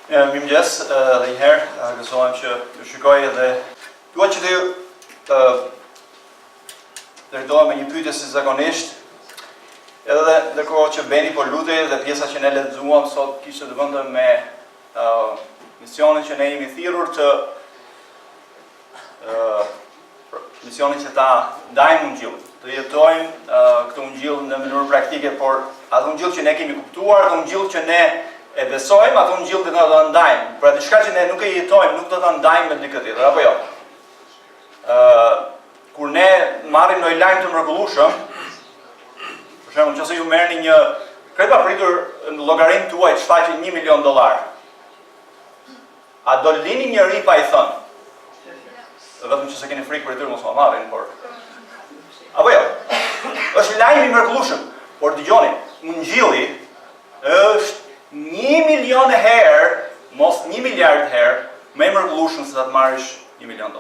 Mirëmëngjes, edhe një herë, gëzohem që ju shikoj edhe dua që të drejtohem me një pyetje si zakonisht. Edhe ndërkohë që Beni po lutej dhe pjesa që ne lexuam sot kishte të bënte me misionin që ne jemi thirrur të misionin që ta ndajmë ungjillin, të jetojmë këtë ungjillë në mënyrë praktike, por atë ungjillë që ne kemi kuptuar, atë ungjillë që ne e besojmë, atë ungjillë do ta ndajmë. Pra diçka që ne nuk e jetojmë, nuk do ta ndajmë me dikë tjetër, apo jo. Kur ne marrim një lajm të mrekullueshëm, për shembull, nëse ju merrni një kredit papritur në llogarinë tuaj të shfaqet $1 milion, a do lini njëri pa i thënë? Vetëm që se keni frikë për tyre mos ma marrin, por apo jo. Është lajm i mrekullueshëm, por dëgjoni, ungjilli është 1 milion herë, mos 1 miliard herë, më i mrekullueshëm se ta të marrësh $1 milion.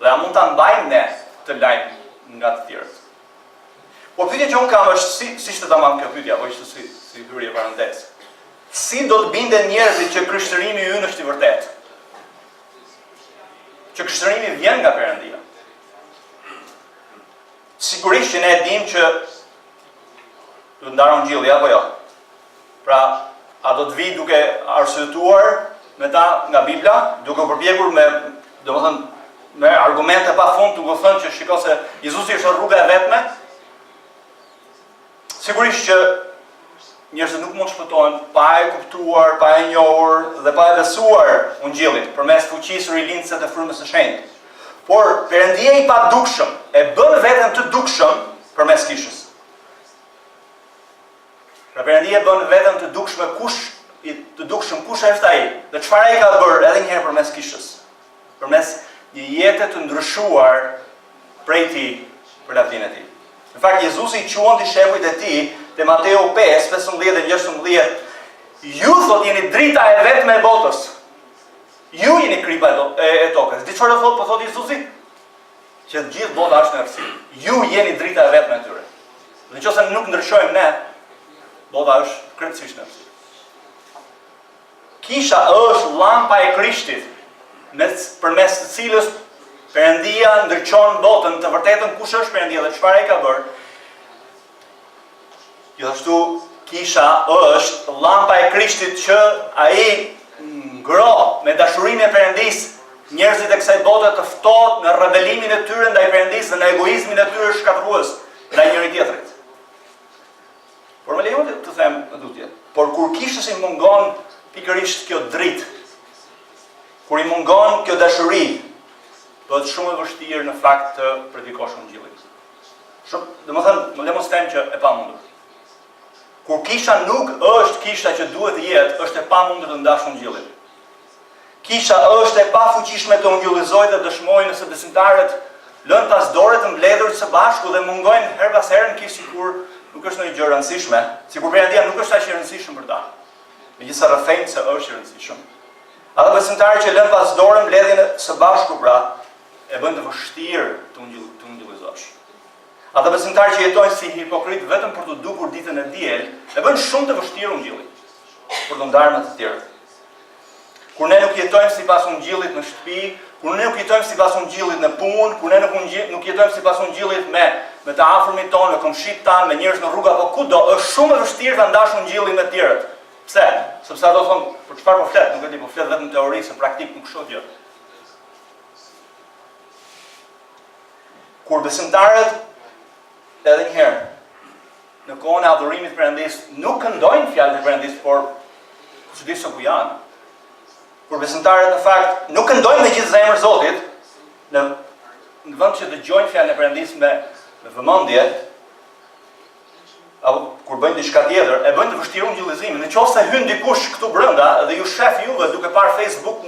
Dhe a mund ta mbajmë ne të lajm nga të tjerët? Po pyetja që unë kam është si ishte tamam kjo pyetje, apo ishte si hyrje parantezë. Si do të binden njerëzit që krishtërimi ynë është i vërtetë? Që krishtërimi vjen nga Perëndia. Sigurisht që ne e dimë që do të ndarë ungjilli, apo jo? Pra, a do të vi duke arsyetuar me ta nga Bibla, duke u përpjekur me argumente pa fund, duke thënë që shiko se Jezusi është rruga e vetme? Sigurisht që njerëzit nuk mund të shpëtohen pa e kuptuar, pa e njohur dhe pa e besuar ungjillin përmes fuqisë rilindëse të frymës së shenjtë. Por Perëndia i padukshëm e bën veten të dukshëm përmes kishës. Pra Perëndia bën veten të dukshëm kush është ai dhe çfarë ai ka bërë edhe një herë përmes kishës. Përmes një jete të ndryshuar prej tij për lavdinë e tij. Në fakt Jezusi i quan dishepujt e tij te Mateu 5:15 dhe 16, ju thot jeni drita e vetme e botës. Ju jeni kripa e tokës. Di çfarë po thot Jezusi? Që të gjithë bota është në errësi. Ju jeni drita e vetme e tyre. Dhe nëse nuk ndryshojmë ne, bota është krejtësisht në errësi. Kisha është llampa e Krishtit, përmes të cilës Perëndia ndriçon botën, të vërtetën kush është Perëndia dhe çfarë ai ka bërë. Gjithashtu kisha është llampa e Krishtit që ai ngro me dashurinë e Perëndisë njerëzit e kësaj bote të ftohet në rebelimin e tyre ndaj Perëndisë dhe në egoizmin e tyre shkatërrues ndaj njëri-tjetrit. Por më lejoni të them në tutje. Por kur kishës i mungon pikërisht kjo dritë, kur i mungon kjo dashuri, do të shumë e vështirë në fakt të predikosh ungjillin. Domethënë, më le mos them që e pamundur. Kur kisha nuk është kisha që duhet të jetë, është e pamundur të ndash ungjillin. Kisha është e pafuqishme të ungjillizojë dhe dëshmojë nëse besimtarët lënë pas dore të mbledhur së bashku dhe mungojnë her pas here në kishë sikur nuk është ndonjë gjë e rëndësishme, sikur Perëndia nuk është aq e rëndësishme për ta. Megjithëse rrethejnë se është i rëndësishëm. Ata besimtarë që lënë pas dore mbledhjen së bashku pra e bën të vështirë të ungjillizosh. Ata besimtarë që jetojnë si hipokrit vetëm për të dukur ditën e diel, e bën shumë të vështirë ungjillin për të ndarë me të tjerët. Kur ne nuk jetojmë sipas ungjillit në shtëpi, kur ne nuk jetojmë sipas ungjillit në punë, kur ne nuk jetojmë sipas ungjillit me të afërmit tonë, me komshit tanë, me njerëz në rrugë apo kudo, është shumë e vështirë ta ndash ungjillin me të tjerët. Pse? Sepse ato thonë, për çfarë po flet? Nuk e di, po flet vetëm teori, se praktik nuk shoh gjë. Kur besimtarët edhe një herë në kohën e adhurimit Perëndisë nuk këndojnë fjalët e Perëndisë, por çudi se ku janë. Kur besimtarët në fakt nuk këndojnë me gjithë zemër Zotit, në vend që dëgjojnë fjalën e Perëndisë me vëmendje, apo kur bëjnë diçka tjetër, e bëjnë të vështirë ungjillizimin. Nëse hyn dikush këtu brenda dhe ju shef juve duke parë Facebook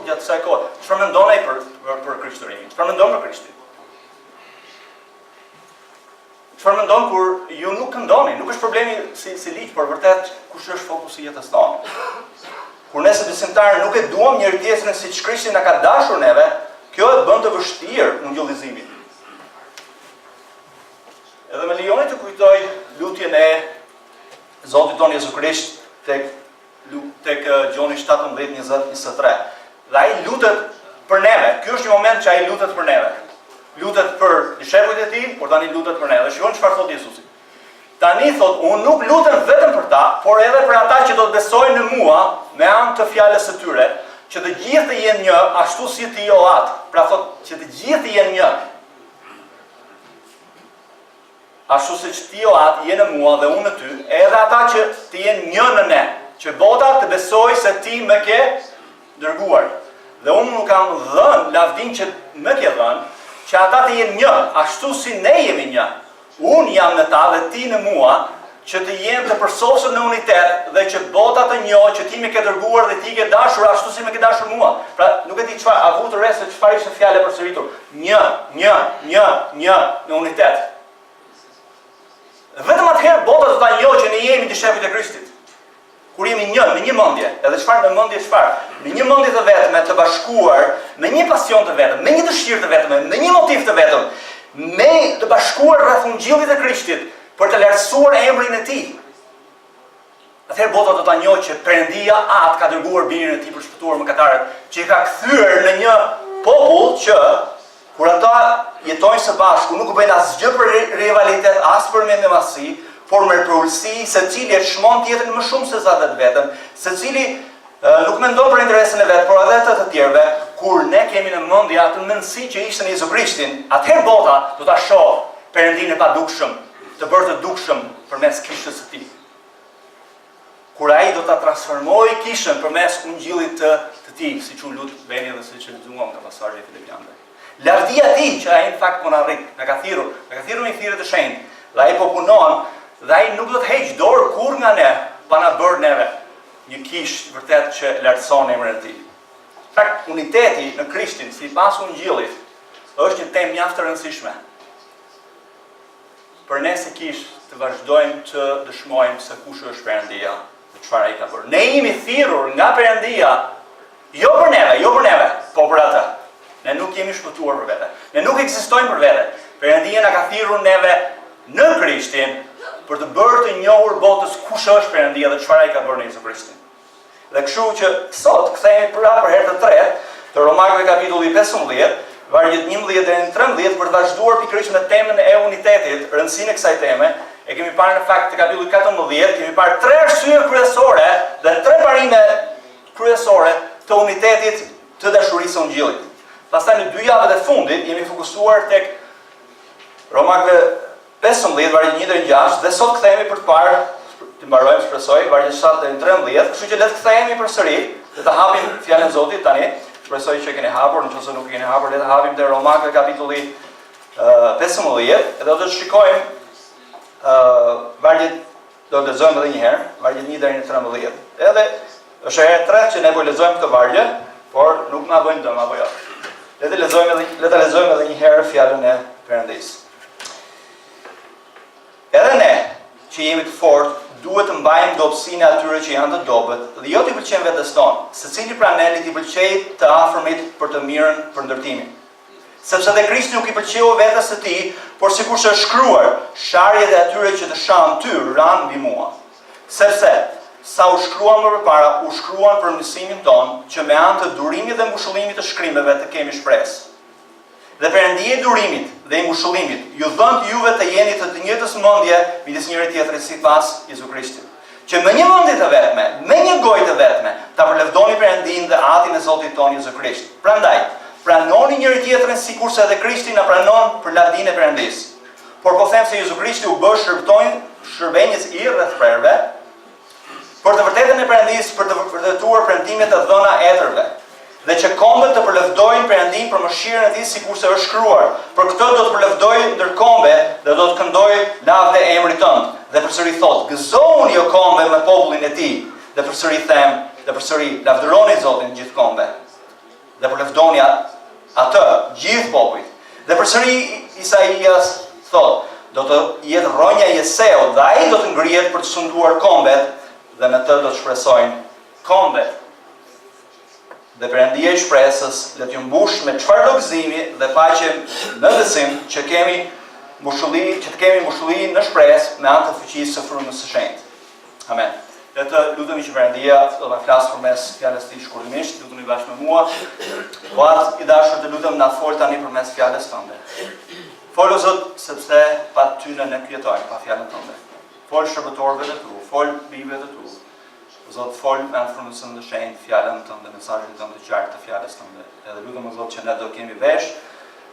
gjatë kësaj kohe, çfarë mendon ai për krishtërimin? Çfarë mendon për Krishtin? Çfarë mendon kur ju nuk këndoni? Nuk është problemi si ligj, por vërtet kush është fokusi i jetës tonë. Kur ne si besimtarë nuk e duam njëri-tjetrin siç Krishti na ka dashur neve, kjo e bën të vështirë ungjillizimin. Edhe me lejoni të kujtoj lutjen e Zotit tonë Jezu Krisht tek tek Gjoni 17:20-23. Dhe ai lutet për neve. Ky është një moment që ai lutet për neve. Lutet për dishepujt e tij, por tani lutet për neve. Shikoni çfarë thot Jezusi. Tani thot, unë nuk lutem vetëm për ta, por edhe për ata që do të besojnë në mua me anë të fjalës së tyre, që të gjithë të jenë një, ashtu si ti o atë. Pra thot që të gjithë të jenë një. Ashtu si që ti o atë jenë në mua dhe unë në ty, edhe ata që të jenë një në ne, që bota të besoj se ti më ke dërguar. Dhe unë nuk kam dhënë lavdinë që më ke dhënë, që ata të jenë një, ashtu si ne jemi një. Unë jam në ta dhe ti në mua, që të jenë të përsosur në unitet dhe që bota të njohë që ti më ke dërguar dhe ti ke dashur ashtu si më ke dashur mua. Pra nuk e di çfarë, a vu të re se çfarë ishte fjala e përsëritur. Një në unitet. Vetëm atëherë bota do ta njohë që ne jemi dishepujt e Krishtit. Kur jemi një, me një mendje, edhe çfarë në mendje çfarë? Me një mendje të vetme, të bashkuar, me një pasion të vetëm, me një dëshirë të vetme, me një motiv të vetëm, me të bashkuar rreth ungjillit të Krishtit për të lartësuar emrin e tij. Atëherë bota do ta njohë që Perëndia atë ka dërguar birin e tij për shpëtuar mëkatarët, që i ka kthyer në një popull që kur ata jetojnë së bashku nuk bëjnë asgjë për rivalitet, as për mendemasi, por me përulësi, secili e çmon tjetrin më shumë se sa vetë vetëm, secili nuk mendon për interesin e vet, por edhe të tjerëve, kur ne kemi në mendje atë mendësi që ishte në Jezu Krishtin, atëherë bota do ta shohë Perëndinë e padukshëm, të bërë të dukshëm përmes kishës së tij. Kur ai do ta transformojë kishën përmes ungjillit të tij, siç u lut Beni dhe siç e lexuam nga mesazhi i Filipianëve. Lavdia e tij që ai në fakt po na rrit, na ka thirrur me thirrje të shenjtë, dhe ai po punon, dhe ai nuk do të heqë dorë kur nga ne, pa na bërë neve një kishë vërtet që lartëson emrin e tij. Në fakt, uniteti në Krishtin, sipas ungjillit, është një temë mjaft e rëndësishme. Për ne si kishë të vazhdojmë të dëshmojmë se kush është Perëndia dhe çfarë ai ka bërë. Ne jemi thirrur nga Perëndia, jo për neve, po për atë. Ne nuk jemi shpëtuar për vete. Ne nuk ekzistojmë për vete. Perëndia na ka thirrur neve në Krishtin për të bërë të njohur botës kush është Perëndia dhe çfarë ai ka bërë në Jezu Krishtin. Dhe kështu që sot kthehemi për herë të tretë te Romakëve kapitulli 15, vargjet 11 deri në 13 për të vazhduar pikërisht me temën e unitetit, rëndësinë e kësaj teme. E kemi parë në fakt te kapitulli 14, kemi parë 3 arsye kryesore dhe 3 parime kryesore të unitetit të dashurisë së ungjillit. Pastaj në 2 javët e fundit jemi fokusuar tek Romakëve 15, vargjet 1 deri në 6 dhe sot kthehemi për të parë, të mbarojmë shpresoj, vargjet 7 deri në 13, kështu që le të kthehemi përsëri dhe të hapim fjalën e Zotit tani. Shpresoj që e keni hapur, nëse nuk e keni hapur, le të hapim te Romakëve kapitulli 15 edhe do të shikojmë vargjet, do të lexojmë edhe një herë, vargjet 1 deri në 13. Edhe është herë e tretë që ne po lexojmë këtë vargje, por nuk na bëjnë dëm apo jo. Le të lexojmë edhe një herë fjalën e Perëndisë. Edhe ne, që jemi të fortë, duhet të mbajmë dobësinë atyre që janë të dobët, dhe jo t'i pëlqejmë vetes tonë, secili pra ne t'i pëlqejë të afërmit për të mirën për ndërtimin. Sepse dhe Krishti nuk i pëlqeu vetes së tij, por sikurse është shkruar, sharjet e atyre që të shanë ty ranë mbi mua. Sepse sa u shkruan më përpara, u shkruan për mësimin tonë, që me anë të durimit dhe ngushëllimit të shkrimeve të kemi shpresë. Dhe Perëndia e durimit dhe i ngushëllimit ju dhënë juve të jeni të njëjtës mendje midis njëri-tjetrit sipas Jezu Krishtit. Që me një mendje të vetme, me një gojë të vetme, ta përlëvdoni Perëndinë dhe atin e Zotit tonë Jezu Krisht. Prandaj, pranoni njëri-tjetrin sikurse edhe Krishti na pranon për lavdinë e Perëndisë. Por po them se Jezu Krishti u bë shërbënjës i rrethprerve për të vërtetën e Perëndisë, për të vërtetuar premtimet e dhëna etërve. Dhe që kombët të përlëvdojnë Perëndinë për mëshirën e tij sikurse është shkruar. Për këtë do të përlëvdojë ndër kombe dhe do të këndojë lavde emrit tënd. Dhe përsëri thot, gëzoni o kombe me popullin e tij. Dhe përsëri them, dhe përsëri lavdëroni Zotin gjithë kombe. Dhe përlëvdoni atë gjithë popujt. Dhe përsëri Isaias thot, do të jetë rronja e Jeseut dhe ai do të ngrihet për të sunduar kombet dhe në të do të shpresojnë kombet. Dhe Perëndia e shpresës le t'ju mbush me çfarë do gëzimi dhe paqe në besim që të kemi mbusholli në shpresë me anë të fuqisë së frymës së shenjtë. Amen. dhe të lutemi që Perëndia do na flasë përmes fjalës së tij shkurtimisht, lutemi bashkë me mua. Po atë i dashur të lutem na fol tani përmes fjalës tënde. Fol o Zot, sepse pa ty ne jetojmë, pa fjalën tënde. Fol shërbëtorëve të tu, fol bijve të tu. O Zot, fol me frymëzën e shenjtë fjalën tënde, mesazhin tënd të qartë të fjalës tënde. Edhe lutem o Zot që ne do kemi vesh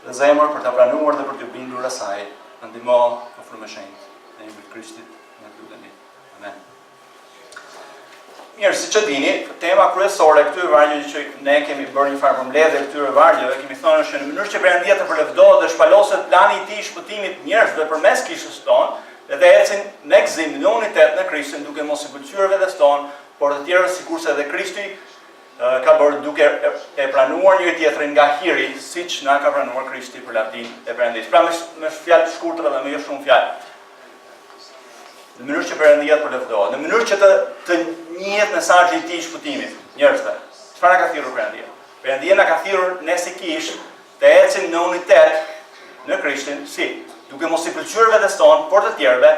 dhe zemër për ta pranuar dhe për të bindur asaj. Na ndihmo me frymën e shenjtë. Në emrin e Krishtit ne lutemi. Amen. Mirë, siç e dini, tema kryesore këtyre vargjeve që ne kemi bërë një farë përmbledhje këtyre vargjeve, kemi thënë është në mënyrë që Perëndia të përlëvdohet dhe shpaloset plani i tij shpëtimit njerëzve përmes kishës tonë, dhe të ecin me gëzim në unitet në Krishtin, duke mos i pëlqyer vetes tonë, por të tjerëve sikurse edhe Krishti ka bërë duke e pranuar njëri-tjetrin nga hiri, siç na ka pranuar Krishti për lavdinë e Perëndisë. Pra me fjalë të shkurtra dhe me jo shumë fjalë. Në mënyrë që Perëndia të përlëvdohet, në mënyrë që të njihet mesazhi i tij shpëtimit njerëzve. Çfarë na ka thirrur Perëndia? Perëndia na ka thirrur ne si kishë të ecim në unitet në Krishtin, si duke mos i pëlqyer vetes tonë, por të tjerëve,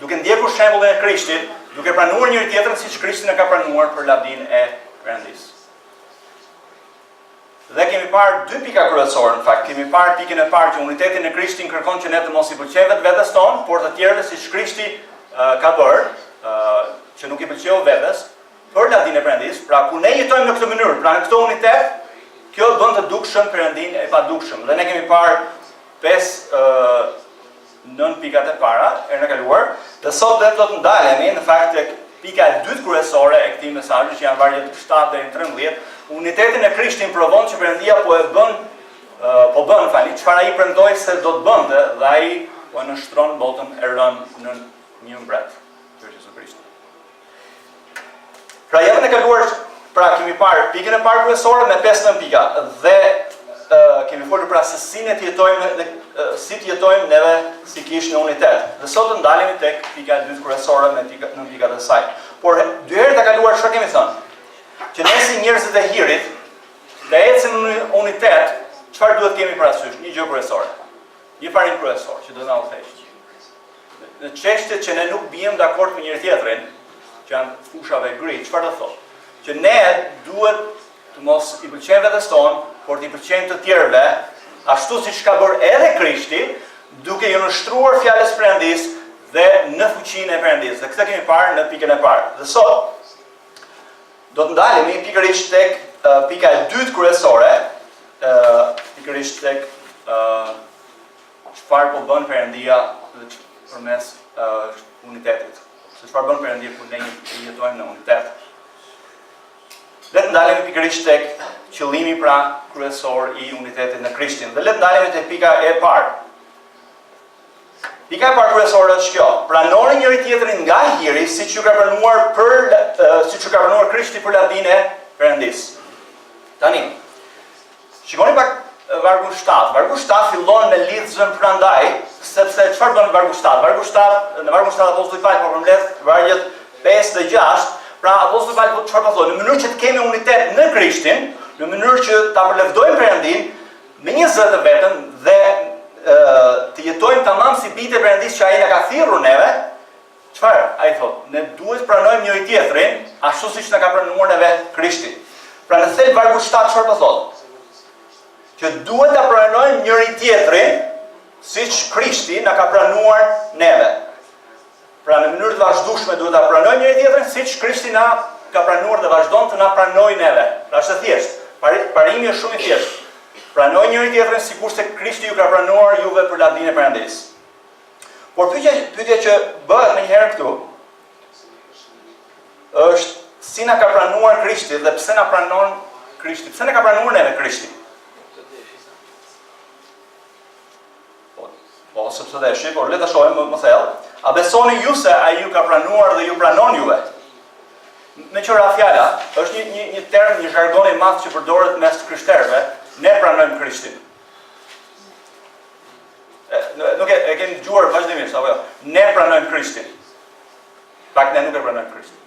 duke ndjekur shembullin e Krishtit, duke pranuar njëri-tjetrin siç Krishti na ka pranuar për lavdinë e Perëndisë. Dhe kemi parë dy pika kryesore, në fakt. Kemi parë pikën e parë që uniteti në Krishtin kërkon që ne të mos i pëlqejmë vetes tonë, por të tjerëve siç Krishti ka bërë, që nuk i pëlqeu vetes, për lavdinë e Perëndisë. Pra kur ne jetojmë në këtë mënyrë, pra në këtë unitet, kjo bën të dukshëm Perëndinë e padukshëm. Dhe ne kemi parë 9 pikat e para, herën e kaluar, dhe sot do të ndalemi në fakt tek pika e dytë kryesore e këtij mesazhi, që janë vargjet 7 deri në 13. Unitetin e Krishtin provon që Perëndia po bën, çfarë ai premtoi se do të bënte, dhe ai po nështron botën e rënë në një mbret, që është Jezu Krishti. Pra javën e kaluar, pra kemi parë pikën e parë kryesore me 5 pika, dhe kemi folur pra se si të jetojmë neve si kishë në unitet. Dhe sot të ndalemi tek pika e dytë kryesore me 9 pikat e saj. Por dy herë të kaluar çfarë kemi thënë? Që ne si njerëzit e hirit, dhe ecim në unitet, çfarë duhet kemi parasysh? Një gjë kryesore. Një parim kryesor që do na udhëheq. Në çështjet që ne nuk bijem dakord me njëri-tjetrin, që janë fushave gri, çfarë do thotë? Që ne duhet të mos i pëlqejmë vetes tonë, por të i pëlqejmë të tjerëve, ashtu siç ka bërë edhe Krishti, duke i nështruar fjalës Perëndisë dhe në fuqinë e Perëndisë. Dhe këtë kemi parë në pikën e parë. Dhe sot do të ndalemi pikërisht tek pika e dytë kryesore, pikërisht tek çfarë po bën Perëndia përmes unitetit. Se çfarë bën Perëndia kur ne jetojmë në unitet. Le të ndalemi pikërisht tek qëllimi pra kryesor i unitetit në Krishtin. Dhe le të ndalemi tek pika e parë. Pika e parë kryesore është kjo: pranoni njëri-tjetrin nga hiri, siç ju ka pranuar Krishti për lavdinë e Perëndisë. Tani, shikoni pak vargu 7. Vargu 7 fillon me lidhjen prandaj, sepse çfarë bën vargu 7? Në vargu 7 apostulli Paul po përmbledh vargjet 5 dhe 6. Pra apostulli Paul çfarë po thonë? Në mënyrë që të kemi unitet në Krishtin, në mënyrë që ta përlëvdojmë Perëndinë me një zë të vetëm dhe të jetojmë tamam si bijtë e Perëndisë që ai na ka thirrur neve, çfarë? Ai thotë, ne duhet të pranojmë njëri-tjetrin ashtu siç na ka pranuar neve Krishti. Pra në thelb vargu 7 çfarë po thotë? Që duhet ta pranojmë njëri-tjetrin siç Krishti na ka pranuar neve. Pra në mënyrë të vazhdueshme duhet ta pranojmë njëri-tjetrin siç Krishti na ka pranuar dhe vazhdon të na pranojë neve. Pra është e thjeshtë. Parimi është shumë i thjeshtë. Pranoj njëri-tjetrin sikurse Krishti ju ka pranuar juve për lavdinë e Perëndisë. Por pyetja që bëhet më njëherë këtu është si na ka pranuar Krishti dhe pse na pranon Krishti? Pse na ka pranuar neve Krishti? Po, sepse dhe shi, por le ta shohim më thellë. A besoni ju se ai ju ka pranuar dhe ju pranon juve? Me qëra fjala, është një term, një zhargon i madh që përdoret mes krishterëve, ne pranojmë Krishtin. Nuk e kemi dëgjuar vazhdimisht, apo jo? Ne pranojmë Krishtin. Pak ne nuk e pranojmë Krishtin.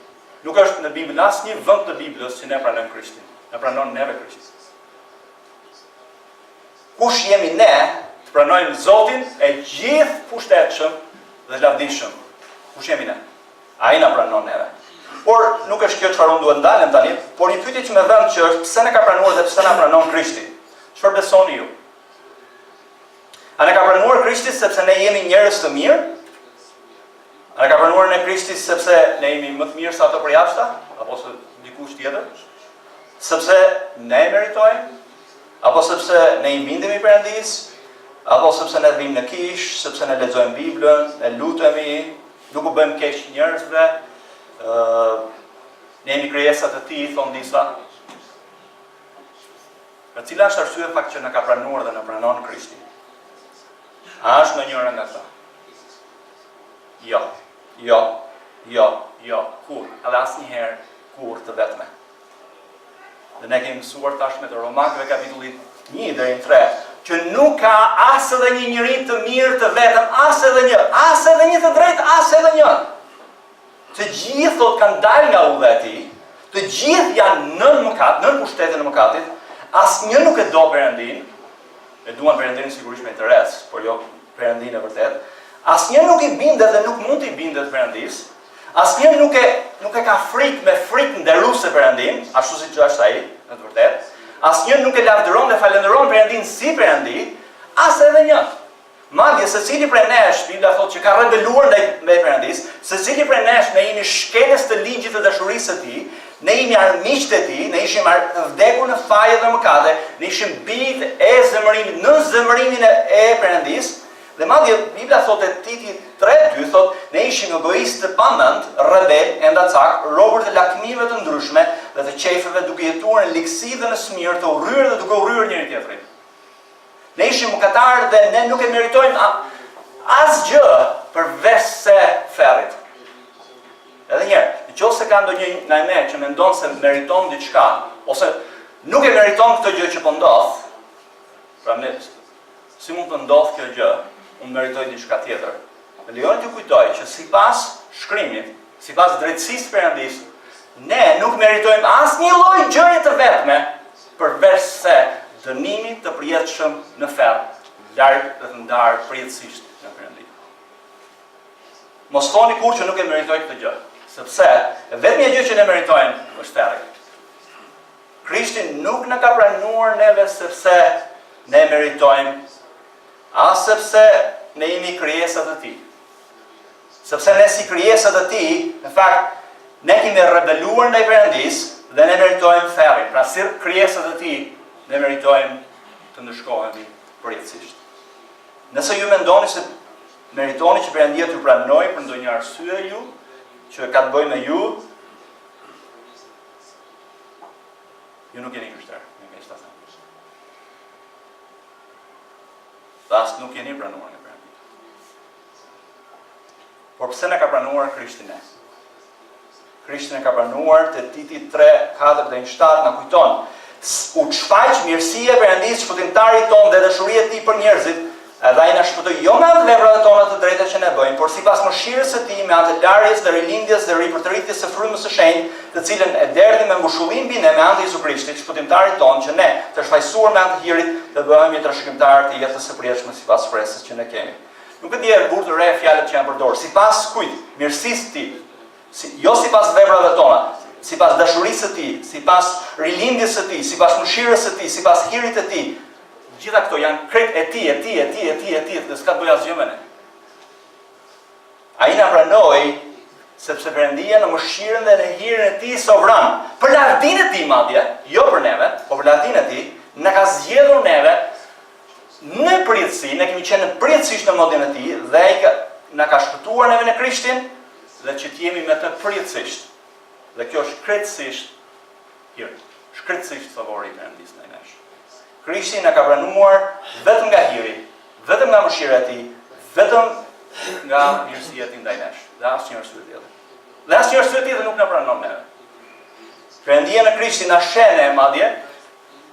Nuk është në Bibël asnjë vend të Biblës që ne pranojmë Krishtin. Ne pranon neve Krishtin. Kush jemi ne të pranojmë Zotin e gjithë pushtetshëm dhe lavdishëm? Kush jemi ne? Ai na pranon neve. Por nuk është kjo çfarë unë duhet ndalem tani, por një pyetje që më vjen që është pse ne ka pranuar dhe pse na pranon Krishti. Çfarë besoni ju? A ne ka pranuar Krishti sepse ne jemi njerëz të mirë? A ne ka pranuar ne Krishti sepse ne jemi më të mirë se ato përjashta apo se dikush tjetër? Sepse ne meritojmë? Apo sepse ne i bindemi Perëndisë? Apo sepse ne vim në kishë, sepse ne lexojmë Biblën, ne lutemi, nuk u bëjmë keq njerëzve, ne jemi krijesa të Tij, thon disa. Për cila është arsye fakt që na ka pranuar dhe na pranon Krishti? A është në njëra nga ta? Jo, kur? Edhe asnjëherë kur të vetme. Dhe ne kemi mësuar tashme të Romakëve kapitulli 1 deri në 3, që nuk ka as edhe një njeri të mirë të vetëm, as edhe një të drejtë, as edhe një. Të gjithë thot kanë dalë nga udha e Tij, të gjithë janë nën mëkat, nën pushtetin e mëkatit, asnjë nuk e do Perëndin, e duan Perëndin sigurisht me interes, por jo Perëndin e vërtet. Asnjë nuk i bindet dhe nuk mund të i bindet Perëndisë. Asnjë nuk e ka frikë me frikë nderuese Perëndin, ashtu siç është ai, në të vërtetë. Asnjë nuk e lavdëron dhe falenderon Perëndin si Perëndi, as edhe një. Madje secili prej nesh, Bibla thotë që ka rebeluar ndaj Perëndisë, secili prej nesh ne jemi shkelës të ligjit të dashurisë së Tij, ne jemi armiqtë e Tij, ne ishim vdekur në faje dhe mëkate, ne ishim bijtë e zemërimit, në zemërimin e Perëndisë. Dhe madje Bibla thotë Titi 3:2 thotë ne ishim egoistë të pamend, rebel, endacak, robër të lakmive të ndryshme dhe të qefeve duke jetuar në ligësi dhe në smir, të urryer dhe duke urryer njëri-tjetrin. Ne ishim mëkatarë dhe ne nuk e meritojmë asgjë përveç se ferrit. Edhe një herë, nëse ka ndonjë nga ne që mendon se meriton diçka ose nuk e meriton këtë gjë që po ndodh, pra ne si mund të ndodh kjo gjë? Unë meritoj diçka tjetër. Dhe lejoni t'ju kujtoj që sipas shkrimit, sipas drejtësisë Perëndisë, ne nuk meritojmë asnjë lloj gjëje të vetme përveç se dënimit të përjetshëm në ferr, larg dhe të ndarë përjetësisht në Perëndi. Mos thoni kur që nuk e meritoj këtë gjë, sepse vetmja gjë që ne meritojmë është ferri. Krishti nuk na ka pranuar neve sepse ne meritojmë, as sepse ne jemi krijesat e Tij. Sepse ne si krijesat e Tij, në fakt, ne kemi rebeluar ndaj Perëndisë dhe ne meritojmë ferrin. Pra si krijesat e Tij, ne meritojmë të ndëshkohemi përjetësisht. Nëse ju mendoni se meritoni që Perëndia t'ju pranojë për ndonjë arsye ju, që ka të bëjë me ju nuk jeni krishterë. Dhe as nuk jeni pranuar nga Perëndia. Por pse ne ka pranuar Krishtin ne? Krishtin e ka pranuar te Titi 3:4-7 na kujton. U shfaq mirësia e Perëndisë shpëtimtarit tonë dhe dashuria e Tij për njerëzit, edhe ai na shpëtoi jo me anë veprat tona të drejta që ne bëjmë, por sipas mëshirës së Tij me anë të larjes dhe rilindjes dhe ripërtëritjes së frymës së shenjtë, të cilën e derdhi me ngushullim mbi ne me anë të Jezu Krishtit, shpëtimtarit tonë, që ne, të shfaqsuar me anë të hirit, të bëhemi trashëgimtarë të jetës së përjetshme sipas shpresës që ne kemi. Nuk e di e burtë re fjalët që janë përdorur, sipas kujt? Mirësisë së Tij, jo sipas veprave tona, sipas dashurisë së Tij, sipas rilindjes së Tij, sipas mëshirës së Tij, sipas hirit të Tij. Gjitha këto janë krejt e Tij, dhe s'ka të bëjë asgjë me ne. Ai na pranoi sepse Perëndia në mëshirën dhe në hirin e Tij sovran, për lavdinë e Tij madje, jo për neve, por për lavdinë e Tij, na ka zgjedhur neve në përjetësi, ne kemi qenë përjetësisht në modin e Tij dhe ai na ka shpëtuar neve në Krishtin dhe që të jemi me të përjetësisht. Dhe kjo është krejtësisht hir, shkrejtësisht favori i Perëndisë ndaj nesh. Krishti na ka pranuar vetëm nga hiri, vetëm nga mëshira e Tij, vetëm nga mirësia e Tij ndaj nesh. Dhe asnjë arsye tjetër. Dhe asnjë arsye tjetër nuk na pranon neve. Perëndia në Krishtin na sheh ne madje,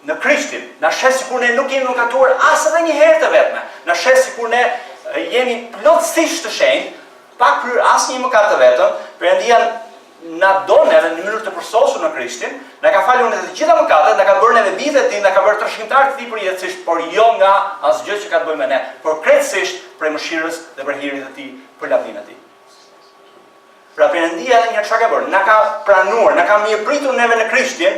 në Krishtin, na sheh sikur ne nuk jemi mëkatuar as edhe një herë të vetme. Na sheh sikur ne jemi plotësisht të shenjtë, pa kryer asnjë mëkat të vetëm. Perëndia na do neve në mënyrë të përsosur në Krishtin, na ka falur ne të gjitha mëkatet, na ka bërë neve bijtë e Tij, na ka bërë trashëgimtarë të Tij përjetësisht, por jo nga asgjë që ka të bëjë me ne, por krejtësisht për mëshirës dhe për hirin e Tij, për lavdinë e Tij. Pra Perëndia edhe një çfarë ka bërë? Na ka pranuar, na ka mirëpritur neve në Krishtin,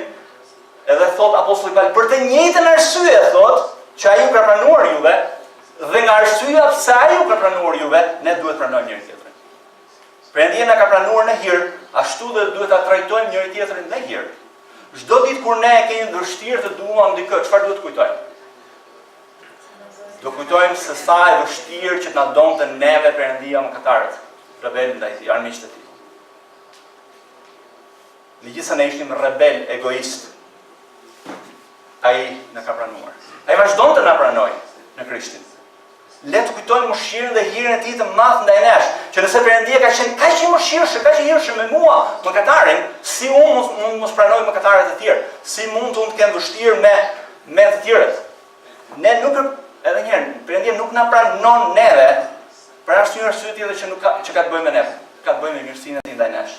edhe thot apostulli Paul, për të njëjtën arsye thot, që ai ju ka pranuar juve, dhe nga arsyeja pse ai ju ka pranuar juve, ne duhet pranojmë njëri tjetrin. Perëndia na ka pranuar në hir, ashtu dhe duhet ta trajtojmë njëri tjetrin në hir. Çdo ditë kur ne kemi vështirë të duam dikë, çfarë duhet kujtojmë? Do kujtojmë se sa e vështirë që na donte neve Perëndia mëkatarët, rebel ndaj tij, armiqtë e tij. Megjithëse ne ishim rebel, egoist, ai na ka pranuar. Ai vazhdon të na pranojë në Krishtin. Le të kujtojmë mëshirën dhe hirin e tij të madh ndaj nesh, që nëse Perëndia ka qenë kaq i mëshirshëm, kaq i hirshëm me mua, mëkatarin, si unë mos pranoj mëkatarët e tjerë, si mund të kem vështirë me të tjerët. Ne nuk edhe një herë, Perëndia nuk na pranon neve për arsye tjetër që ka të bëjë me ne, ka të bëjë me mirësinë e tij ndaj nesh.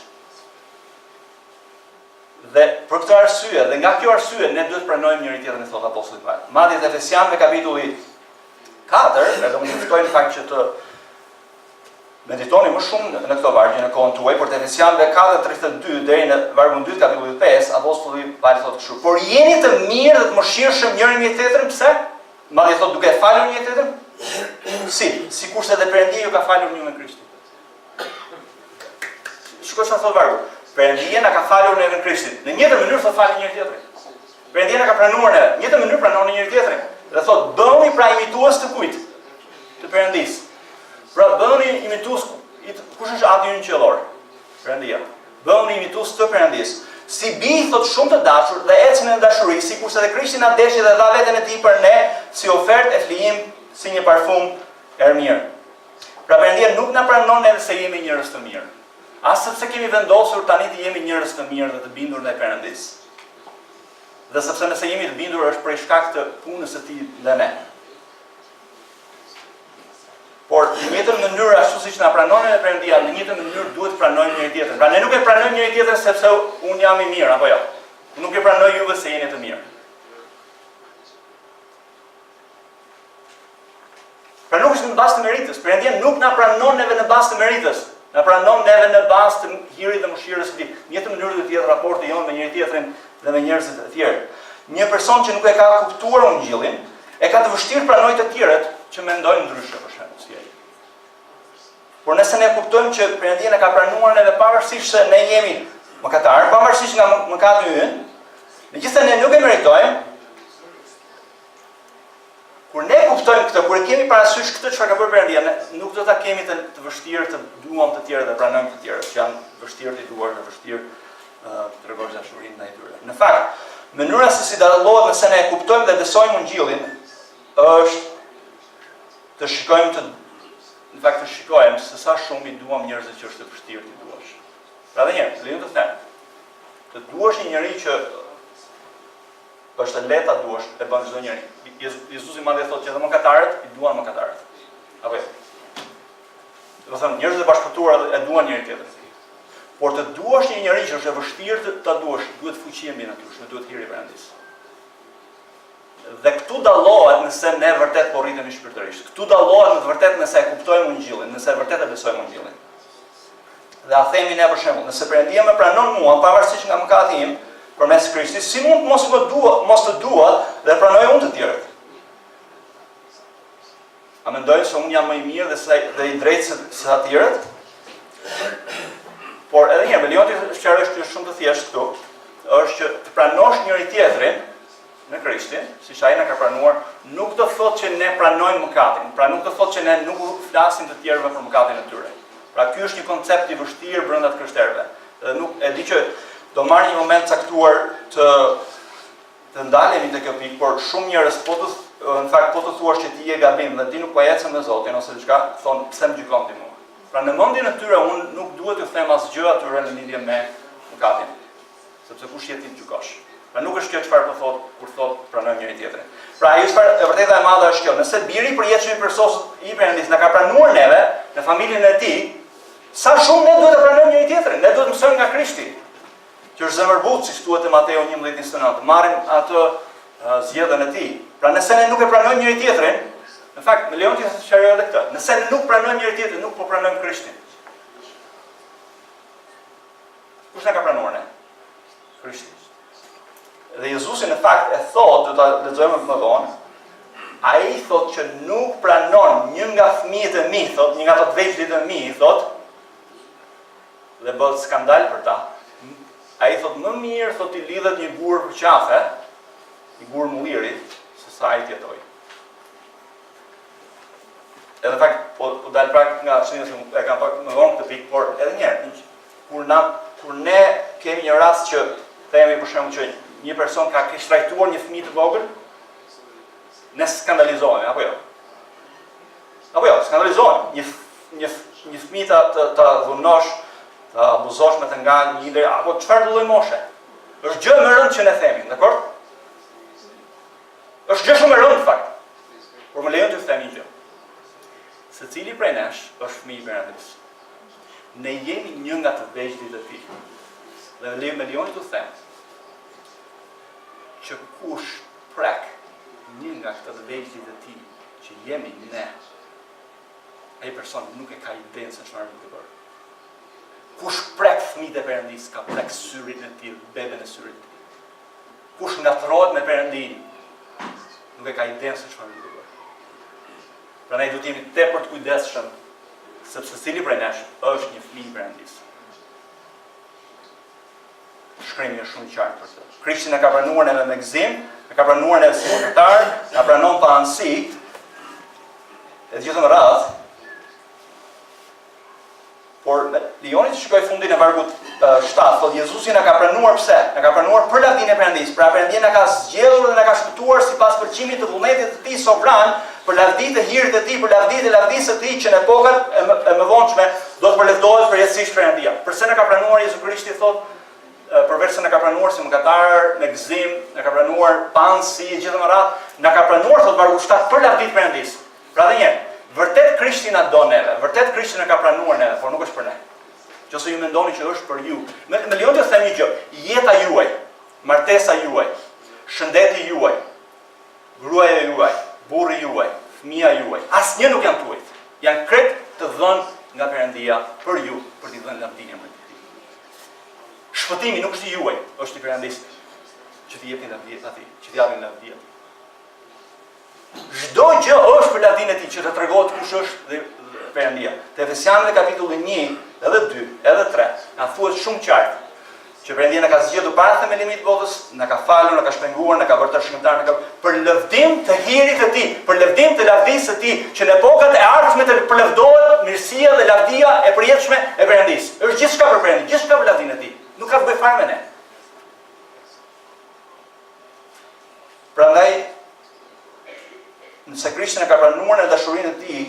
Dhe për këtë arsye, dhe nga kjo arsye, ne duhet pranojmë njëri tjetrin, thot apostulli Paul. Madje te Efesianëve kapitulli 4, edhe unë ju ftoj në fakt që të meditoni më shumë në këto vargje në kohën tuaj, por te Efesianëve 4:32 deri në vargun 2 kapitullit 5, apostulli Paul thotë kështu: "Por jeni të mirë dhe të mëshirshëm njëri me tjetrin, pse? Madje thotë duke falur njëri tjetrin? Sikurse edhe Perëndia ju ka falur ju me Krishtin." Shikoj çfarë thotë vargu. Perëndia na ka falur neve në Krishtin. Në njëjtën mënyrë thot falë njëri tjetrin. Perëndia na ka pranuar neve. Në njëjtën mënyrë pranoni njëri tjetrin. Dhe thot bëhuni pra imitues të kujt? Të Perëndisë. Pra bëhuni imitues kush është Ati ynë qiellor? Perëndia. Bëhuni imitues të Perëndisë. Si bij thot shumë të dashur dhe ecni në dashuri, sikurse edhe Krishti na deshi dhe dha veten e tij për ne si ofertë e flijim, si një parfum e mirë. Pra Perëndia nuk na pranon neve se jemi njerëz të mirë. As sepse kemi vendosur tani të jemi njerëz të mirë dhe të bindur ndaj Perëndisë. Dhe sepse nëse jemi të bindur është prej shkak të punës së tij dhe ne. Por në njëjtën mënyrë ashtu siç na pranon edhe Perëndia, në njëjtën mënyrë duhet pranojmë njëri tjetrin. Pra ne nuk e pranojmë njëri tjetrin sepse unë jam i mirë apo jo. Unë nuk e pranoj juve se jeni të mirë. Pra nuk është në bazë të meritës. Perëndia nuk na pranon neve në bazë të meritës. Na pranon neve në bazë të hirit dhe mëshirës së tij. Në njëjtën mënyrë duhet të jetë raporti jonë me njëri tjetrin dhe me njerëzit e tjerë. Një person që nuk e ka kuptuar Ungjillin, e ka të vështirë pranojë të tjerët që mendojnë ndryshe për shembull si ai. Por nëse ne kuptojmë që Perëndia na ka pranuar neve pavarësisht se ne jemi mëkatarë, pavarësisht nga mëkati ynë, megjithëse ne nuk e meritojmë, kur ne kuptojmë këtë, kur e kemi parasysh këtë çfarë ka bërë Perëndia, ne nuk do ta kemi të vështirë të duam të tjerë dhe pranojmë të tjerë, që janë vështirë të duar dhe vështirë të tregojmë dashurinë ndaj tyre. Në fakt, mënyra se si dallohet nëse ne e kuptojmë dhe besojmë Ungjillin është të shikojmë se sa shumë i duam njerëzit që është e vështirë të duash. Pra dhe njerë, leju të them, të duash një njeri që është e lehtë ta duash, e bën çdo njeri. Jezusi madje thotë që edhe mëkatarët i duan mëkatarët. Apo jo. Do të thonë njerëzit e bashkëputuar e duan njëri tjetrin. Por të duash një njeri që është e vështirë ta duash, duhet fuqi mbi natyrshme, duhet hiri Perëndisë. Dhe këtu dallohet nëse ne vërtet po rritemi shpirtërisht. Këtu dallohet në të vërtetë nëse e kuptojmë Ungjillin, nëse vërtet e besojmë Ungjillin. Dhe a themi ne për shembull, nëse Perëndia më pranon mua pavarësisht nga mëkati im, përmes Krishtit, si mund mos të dua dhe pranoj unë të tjerët? A mendojnë se unë jam më i mirë dhe i drejtë se të tjerët? Por edhe një, Melionti sqaroi që është shumë të thjeshtë këtu, është që të pranosh njëri tjetrin në Krishtin, siç ai na ka pranuar, nuk do thotë që ne pranojmë mëkatin, pra nuk do thotë që ne nuk flasim të tjerëve për mëkatin e tyre. Pra ky është një koncept i vështirë brenda të krishterëve. Dhe nuk e di që do marrë një moment caktuar të ndalemi te kjo pikë, por shumë njerëz në fakt po të thuash që ti je gabim dhe ti nuk po ecën me Zotin ose diçka, thon pse më gjykon ti mua. Pra në mendjen e tyre unë nuk duhet t'u them asgjë atyre në lidhje me mëkatin, sepse kush je ti të gjykosh. Pra nuk është kjo çfarë po thot kur thot pranojmë njëri tjetrin. Pra ajo çfarë e vërteta e madhe është kjo, nëse biri i përjetshëm i personit i Perëndisë na ka pranuar neve në familjen e tij, sa shumë ne duhet të pranojmë njëri tjetrin, ne duhet të mësojmë nga Krishti, që është zemërbut, siç thuhet te Mateu 11:29, marrim atë zgjedhjen e tij. Pra nëse ne nuk e pranojmë njëri tjetrin, në fakt Leonti sqaroi edhe këtë. Nëse ne nuk pranojmë njëri tjetrin, nuk po pranojmë Krishtin. Kush na ka pranuar ne? Krishti. Dhe Jezusi në fakt e thot, do ta lexojmë më vonë, ai thot që nuk pranon një nga fëmijët e mi, thot, një nga ato të vegjëlit e mi, thot, dhe bëhet skandal për ta. Ai thot më mirë thot i lidhet një gur për qafe, një gur mulliri, se sa ai tjetoj. Edhe fakt po dal prak nga çështja që e kam pak më vonë këtë pikë, por edhe një herë, kur ne kemi një rast që themi për shembull që një person ka trajtuar një fëmijë të vogël, ne skandalizohemi, apo jo? Apo jo, skandalizohemi. Një fëmijë të dhunosh, të abuzosh me të nga një ndër, apo çfarë lloj moshe. Është gjë më rëndë që ne themi, dakor? Është gjë shumë e rëndë fakt. Por më lejon të them një gjë. Secili prej nesh është fëmijë i Perëndisë. Ne jemi një nga të vegjëlit e tij. Dhe me lejon të them që kush prek një nga këta të vegjëlit e tij që jemi ne, ai person nuk e ka idenë se çfarë do të bëjë. Kush prek fëmijët e Perëndisë ka prek syrin e tij, beben e syrit. Kush ngatrohet me Perëndinë, nuk e ka idenë se çfarë do të bëjë. Prandaj duhet jemi tepër të kujdesshëm, sepse secili prej nesh është një fëmijë i Perëndisë. Shkrimi është shumë qartë për të. Krishti na ka pranuar edhe me gëzim, na ka pranuar edhe si unitar, na pranon pa anësi, e gjithë në radhë. Por lijoni të shikoj fundin e vargut 7, thotë Jezusi na ka pranuar pse? Na ka pranuar për lavdinë e Perëndisë. Pra Perëndia na ka zgjedhur dhe na ka shpëtuar sipas përqimit të vullnetit të tij sovran, për lavditë e hirit të tij, për lavditë e lavdisë të tij që në epokat e mëvonshme do të përlëvdohet përjetësisht Perëndia. Përse na ka pranuar Jezu Krishti thotë përveç se na ka pranuar si mëkatar, me gëzim, na ka pranuar pa anësi, gjithë më radhë, na ka pranuar thotë vargu 7 për lavditë Perëndisë. Pra dhe një, vërtet Krishti na do neve, vërtet Krishti na ka pranuar neve, por nuk është për ne. Qëse ju mendoni që është për ju. Me lejon të them një gjë, jeta juaj, martesa juaj, shëndeti juaj, gruaja juaj, burri juaj, fëmia juaj, asnjë nuk janë tuaj. Janë krejt të dhënë nga Perëndia për ju, për t'i dhënë lavdinë e tij. Shpëtimi nuk është i juaj, është i Perëndisë, që t'i jepin lavdinë atij, që t'i japin lavdinë. Çdo gjë është për lavdinë e tij, që të tregohet kush është dhe Perëndia. Te Efesianëve kapitulli 1, edhe 2, edhe 3, na thuhet shumë qartë që Perëndia na ka zgjedhur para themelimit të botës, na ka falur, na ka shpenguar, na ka bërë të shkëmbëtar, na ka për lëvdim të hirit të tij, për lëvdim të lavdisë së tij, që në epokat e ardhshme të përlëvdohet mirësia dhe lavdia e përjetshme e Perëndisë. Është gjithçka për Perëndin, gjithçka për lavdinë e tij. Nuk ka të bëjë fare me ne. Prandaj, nëse Krishti na ka pranuar në dashurinë e tij,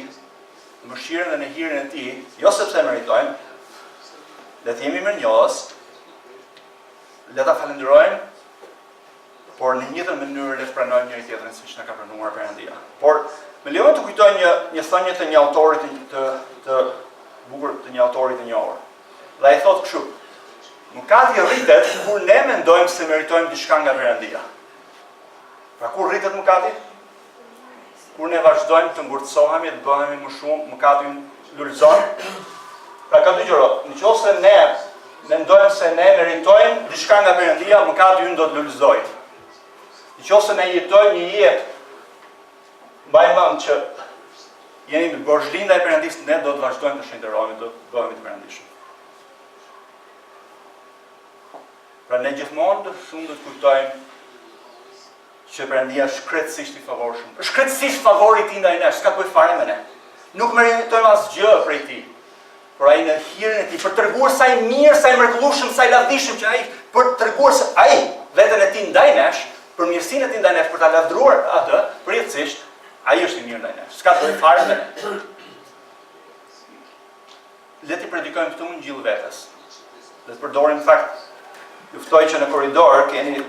në mëshirën dhe në hirin e tij, jo sepse e meritojmë, le të jemi mirënjohës, le ta falenderojmë, por në njëjtën mënyrë le të pranojmë njëri-tjetrin siç na ka pranuar Perëndia. Por më lejoni të kujtoj një thënie të një autori të bukur, të një autori të njohur. Dhe ai thotë kështu: mëkati rritet kur ne mendojmë se meritojmë diçka nga Perëndia. Pra kur rritet mëkati? Kur ne vazhdojmë të ngurtësohemi, të bëhemi më shumë, mëkati lulëzon. Pra ka dy gjëra. Nëse ne mendojmë se ne meritojmë diçka nga Perëndia, mëkati ynë do të lulëzojë. Nëse ne jetojmë një jetë, mbajmë mend që jemi në borxhli ndaj Perëndisë, ne do të vazhdojmë të shenjtërohemi, do të bëhemi të perëndishëm. Pra ne gjithmonë do të kujtojmë që Perëndia është krejtësisht i favorshëm. Është krejtësisht favori i tij ndaj nesh, s'ka të bëjë fare me ne. Nuk meritojmë asgjë prej tij. Por ai në hirin e tij për treguar sa i mirë, sa i mrekullueshëm, sa i lavdishëm që ai për treguar se ai veten e tij ndaj nesh, për mirësinë e tij ndaj nesh, për ta lavdëruar atë, përjetësisht ai është i mirë ndaj nesh. S'ka të bëjë fare me ne. Le të predikojmë këtu në gjillë vetes. Le të përdorim në fakt, ju ftoj që në korridor keni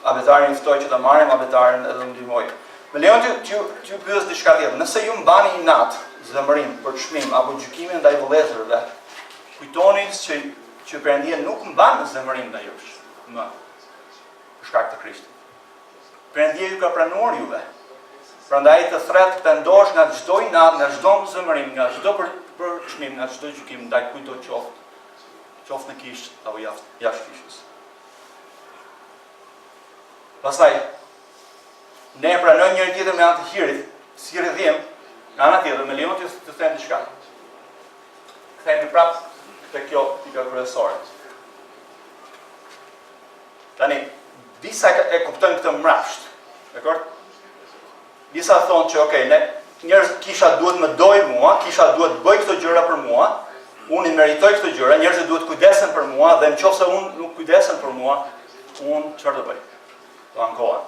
abetarin, ftoj që ta marrim abetarin edhe ndihmoj. Me lejon t'ju pyes diçka tjetër. Nëse ju mbani një natë zemërim për çmim apo gjykimin ndaj vëllezërve, kujtoni që Perëndia nuk mban zemërim ndaj jush. Më për shkak të Krishtit. Perëndia ju ka pranuar juve. Prandaj të thret të ndosh nga çdo inat, nga çdo zemërim, nga çdo për çmim, nga çdo gjykim ndaj kujt do qoftë. qoftë në kishë apo jashtë kishës. Pastaj, ne pranojmë njëri tjetrin me anë të hirit, si rrjedhim, në ana tjetër, me lejon të them diçka. Kthehemi prapë te kjo pika kryesore. Tani, disa e kuptojnë këtë mrapsht, dakor? Disa thonë që okay, kisha duhet më dojë mua, kisha duhet bëj këto gjëra për mua, unë i meritoj këto gjëra, njerëzit duhet kujdesen për mua dhe nëse unë nuk kujdesen për mua, unë çfarë do bëj? Do ankohem.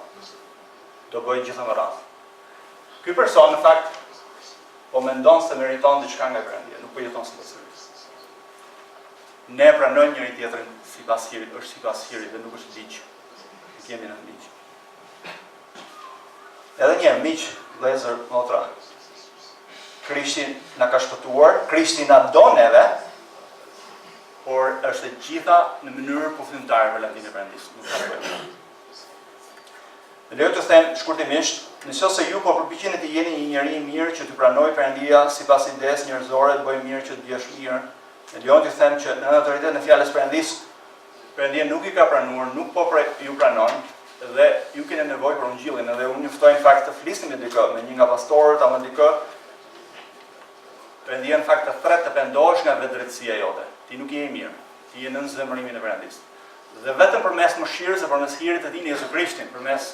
Do bëj gjithë me radhë. Ky person në fakt po mendon se meriton diçka nga Perëndia, nuk po jeton sipas hirit. Ne pranojmë njëri tjetrin sipas hirit, është sipas hirit dhe nuk është ligj. Ne kemi në ligj. Edhe një miq, vëllezër, motra. Krishti na ka shpëtuar, Krishti na do neve, por është e gjitha në mënyrë përfundimtare për lavdinë e Perëndisë, nuk ka bëjë. Lejo të them shkurtimisht, nëse ju po përpiqeni të jeni një njerëz i mirë që të pranoj Perëndia sipas idesë njerëzore, të bëj mirë që të bësh mirë. Lejo të them që në autoritet në fjalës Perëndisë, Perëndia nuk i ka pranuar, nuk po ju pranon dhe ju keni nevojë për ungjillin, edhe unë ju ftoj në fakt të flisni me dikë, me një nga pastorët apo dikë. Perëndia në fakt të thret të pendohesh nga vetëdrejtësia jote. Ti nuk je i mirë, ti je nën zemërimin e Perëndisë. Dhe vetëm përmes mëshirës e përmes hirit të tij në Krishtin, përmes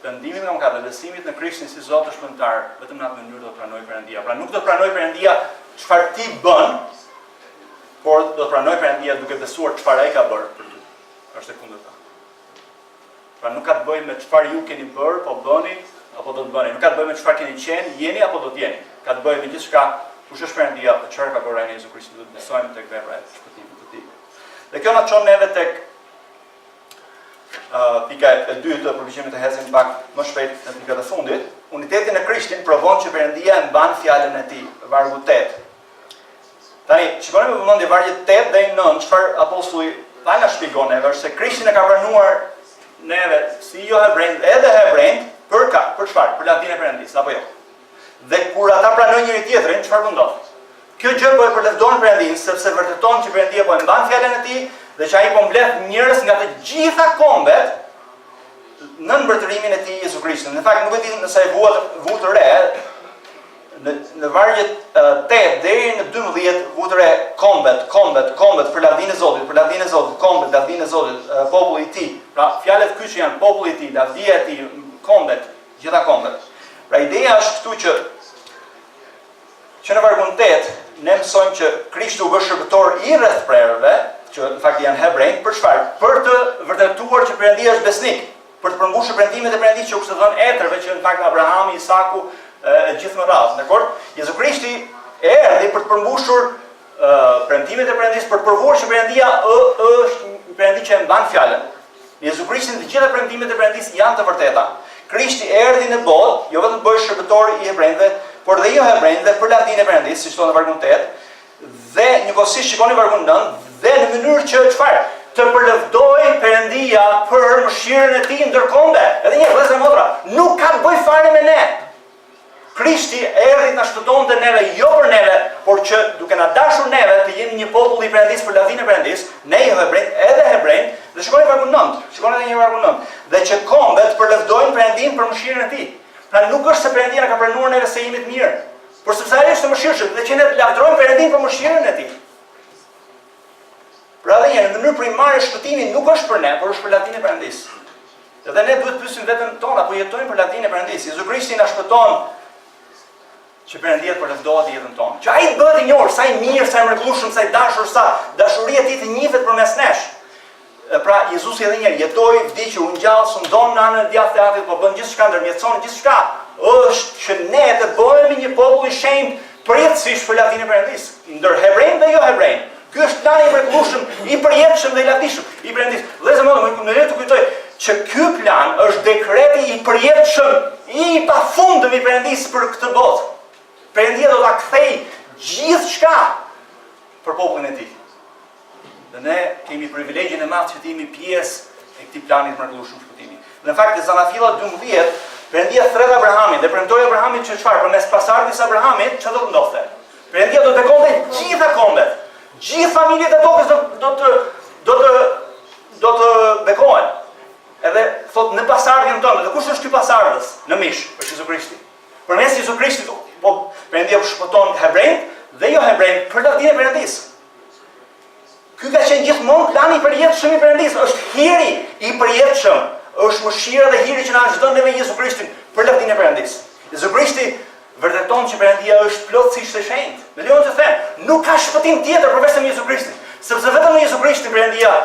pendimit nga mëkat dhe besimit në Krishtin si Zot të shpëtimtar, vetëm në atë mënyrë do të pranoj Perëndia. Pra nuk do të pranoj Perëndia çfarë ti bën, por do të pranoj Perëndia duke besuar çfarë ai ka bërë për ty. Është e kundërta. Pra nuk ka të bëjë me çfarë ju keni bërë, po bëni apo do të bëni. Nuk ka të bëjë me çfarë keni qenë, jeni apo do të jeni. Ka të bëjë me gjithçka kush është Perëndia, çfarë ka bërë ai në Jezu Krishtin, do të besojmë tek vepra e shpëtimit të tij. Dhe kjo na çon neve tek pika e dytë, përpiqemi të hezim pak më shpejt në pikat e fundit. Uniteti në Krishtin provon që Perëndia e mban fjalën e tij, vargu 8. Tani, shikoni me vëmendje vargjet 8 deri në 9, çfarë apostulli ta na shpjegon neve, është se Krishtin e ka pranuar neve si jo hebrejt, edhe hebrejt, për çfarë? Për lavdinë e Perëndisë, apo jo? Dhe kur ata pranojnë njëri tjetrin, çfarë do ndodh? Kjo gjë po e përlëvdohet Perëndin, sepse vërteton që Perëndia po e mban fjalën e tij dhe që ai po mbledh njerëz nga të gjitha kombet në mbretërimin e tij Jezu Krishtin. Në fakt nuk e di nëse ai vu të re, në vargjet 8 deri në 12 vu të re kombet për lavdinë e Zotit, kombet, lavdinë e Zotit, populli i tij. Pra fjalët kyç janë populli i tij, lavdia e tij, kombet, gjitha kombet. Pra ideja është këtu që në vargun 8 ne mësojmë që Krishti u bë shërbëtor i rreth prerëve, që në fakt janë hebrejt, për çfarë? Për të vërtetuar që Perëndia është besnik, për të përmbushur premtimet e Perëndisë që u kishte dhënë etërve, që në fakt Abrahami, Isaku e gjithë më radhë, dakor? Jezu Krishti erdhi për të përmbushur premtimet e Perëndisë, për të provuar që Perëndia është një Perëndi që e mban fjalën. Në Jezu Krishtin të gjitha premtimet e Perëndisë janë të vërteta. Krishti erdhi në botë, jo vetëm bëhej shërbëtor i hebrejve, por dhe jo hebrejve për lavdinë e Perëndisë, siç thonë në vargun 8, dhe njëkohësisht shikoni vargun 9, dhe në mënyrë që çfarë? Të përlëvdojë Perëndia për mëshirën e tij ndërkombë. Edhe një vëllezër motra, nuk ka të bëjë fare me ne. Krishti erdhi të na shpëtonte neve, jo për neve, por që duke na dashur neve të jemi një popull i Perëndisë për lavdinë e Perëndisë, ne jo hebrejt, edhe hebrejt, dhe shikoni vargun 9. Shikoni edhe një vargun 9. Dhe që kombet përlëvdojnë Perëndin për mëshirën e tij. Pra nuk është se Perëndia na ka pranuar neve se jemi të mirë, por sepse ai është mëshirshëm dhe që ne lavdërojmë Perëndin për mëshirën e tij. Pra dhe në mënyrë primare shpëtimi nuk është për ne, por është për lavdinë e Perëndisë. Dhe ne duhet pyesim veten tonë apo jetojmë për lavdinë e Perëndisë. Jezu Krishti na shpëton që Perëndia të përlëvdohet jetën tonë. Që ai bëhet i njohur, sa i mirë, sa i mrekullueshëm, sa i dashur, sa dashuria e tij të njihet përmes nesh. Pra Jezusi edhe një herë jetoi, vdiqi, u ngjall, sundon në anën e djathtë të Atit, po bën gjithçka, ndërmjetson gjithçka. Është që ne të bëhemi një popull i shenjtë përjetësisht për lavdinë e Perëndisë, ndër hebrejt dhe jo hebrejt. Ky është plani i mrekullueshëm, i përjetshëm dhe i lavdishëm i Perëndisë. Vëllezër, më le të kujtoj që ky plan është dekreti i përjetshëm, i pafundëm i Perëndisë për këtë botë. Perëndia do ta kthejë gjithçka për popullin e tij. Dhe ne kemi privilegjin e madh që të jemi pjesë e këtij plani të mrekullueshëm shpëtimi. Në fakt, në Zanafilla 12, Perëndia thret Abrahamin dhe premtoi Abrahamit që çfarë, përmes pasardhës së Abrahamit, çfarë do të ndodhte? Perëndia do të bekonte gjitha kombet. Gjithë familjet e tokës do të bekohen. Edhe thot në pasardhjen tonë, dhe kush është ky pasardhës? Në mish, është Jezu Krishti. Përmes Jezu Krishtit, Perëndia shpëton hebrejt dhe jo hebrejt për lavdinë e Perëndisë. Ky ka qenë gjithmonë plani i përjetshëm i Perëndisë, është hiri i përjetshëm, është mëshira dhe hiri që na çdon neve Jezu Krishtin për lavdinë e Perëndisë. Jezu Krishti vërteton që Perëndia është plotësisht e shenjtë. Me lejon të them, nuk ka shpëtim tjetër përveç se Jezu Krishtit, sepse vetëm në Jezu Krishtin Perëndia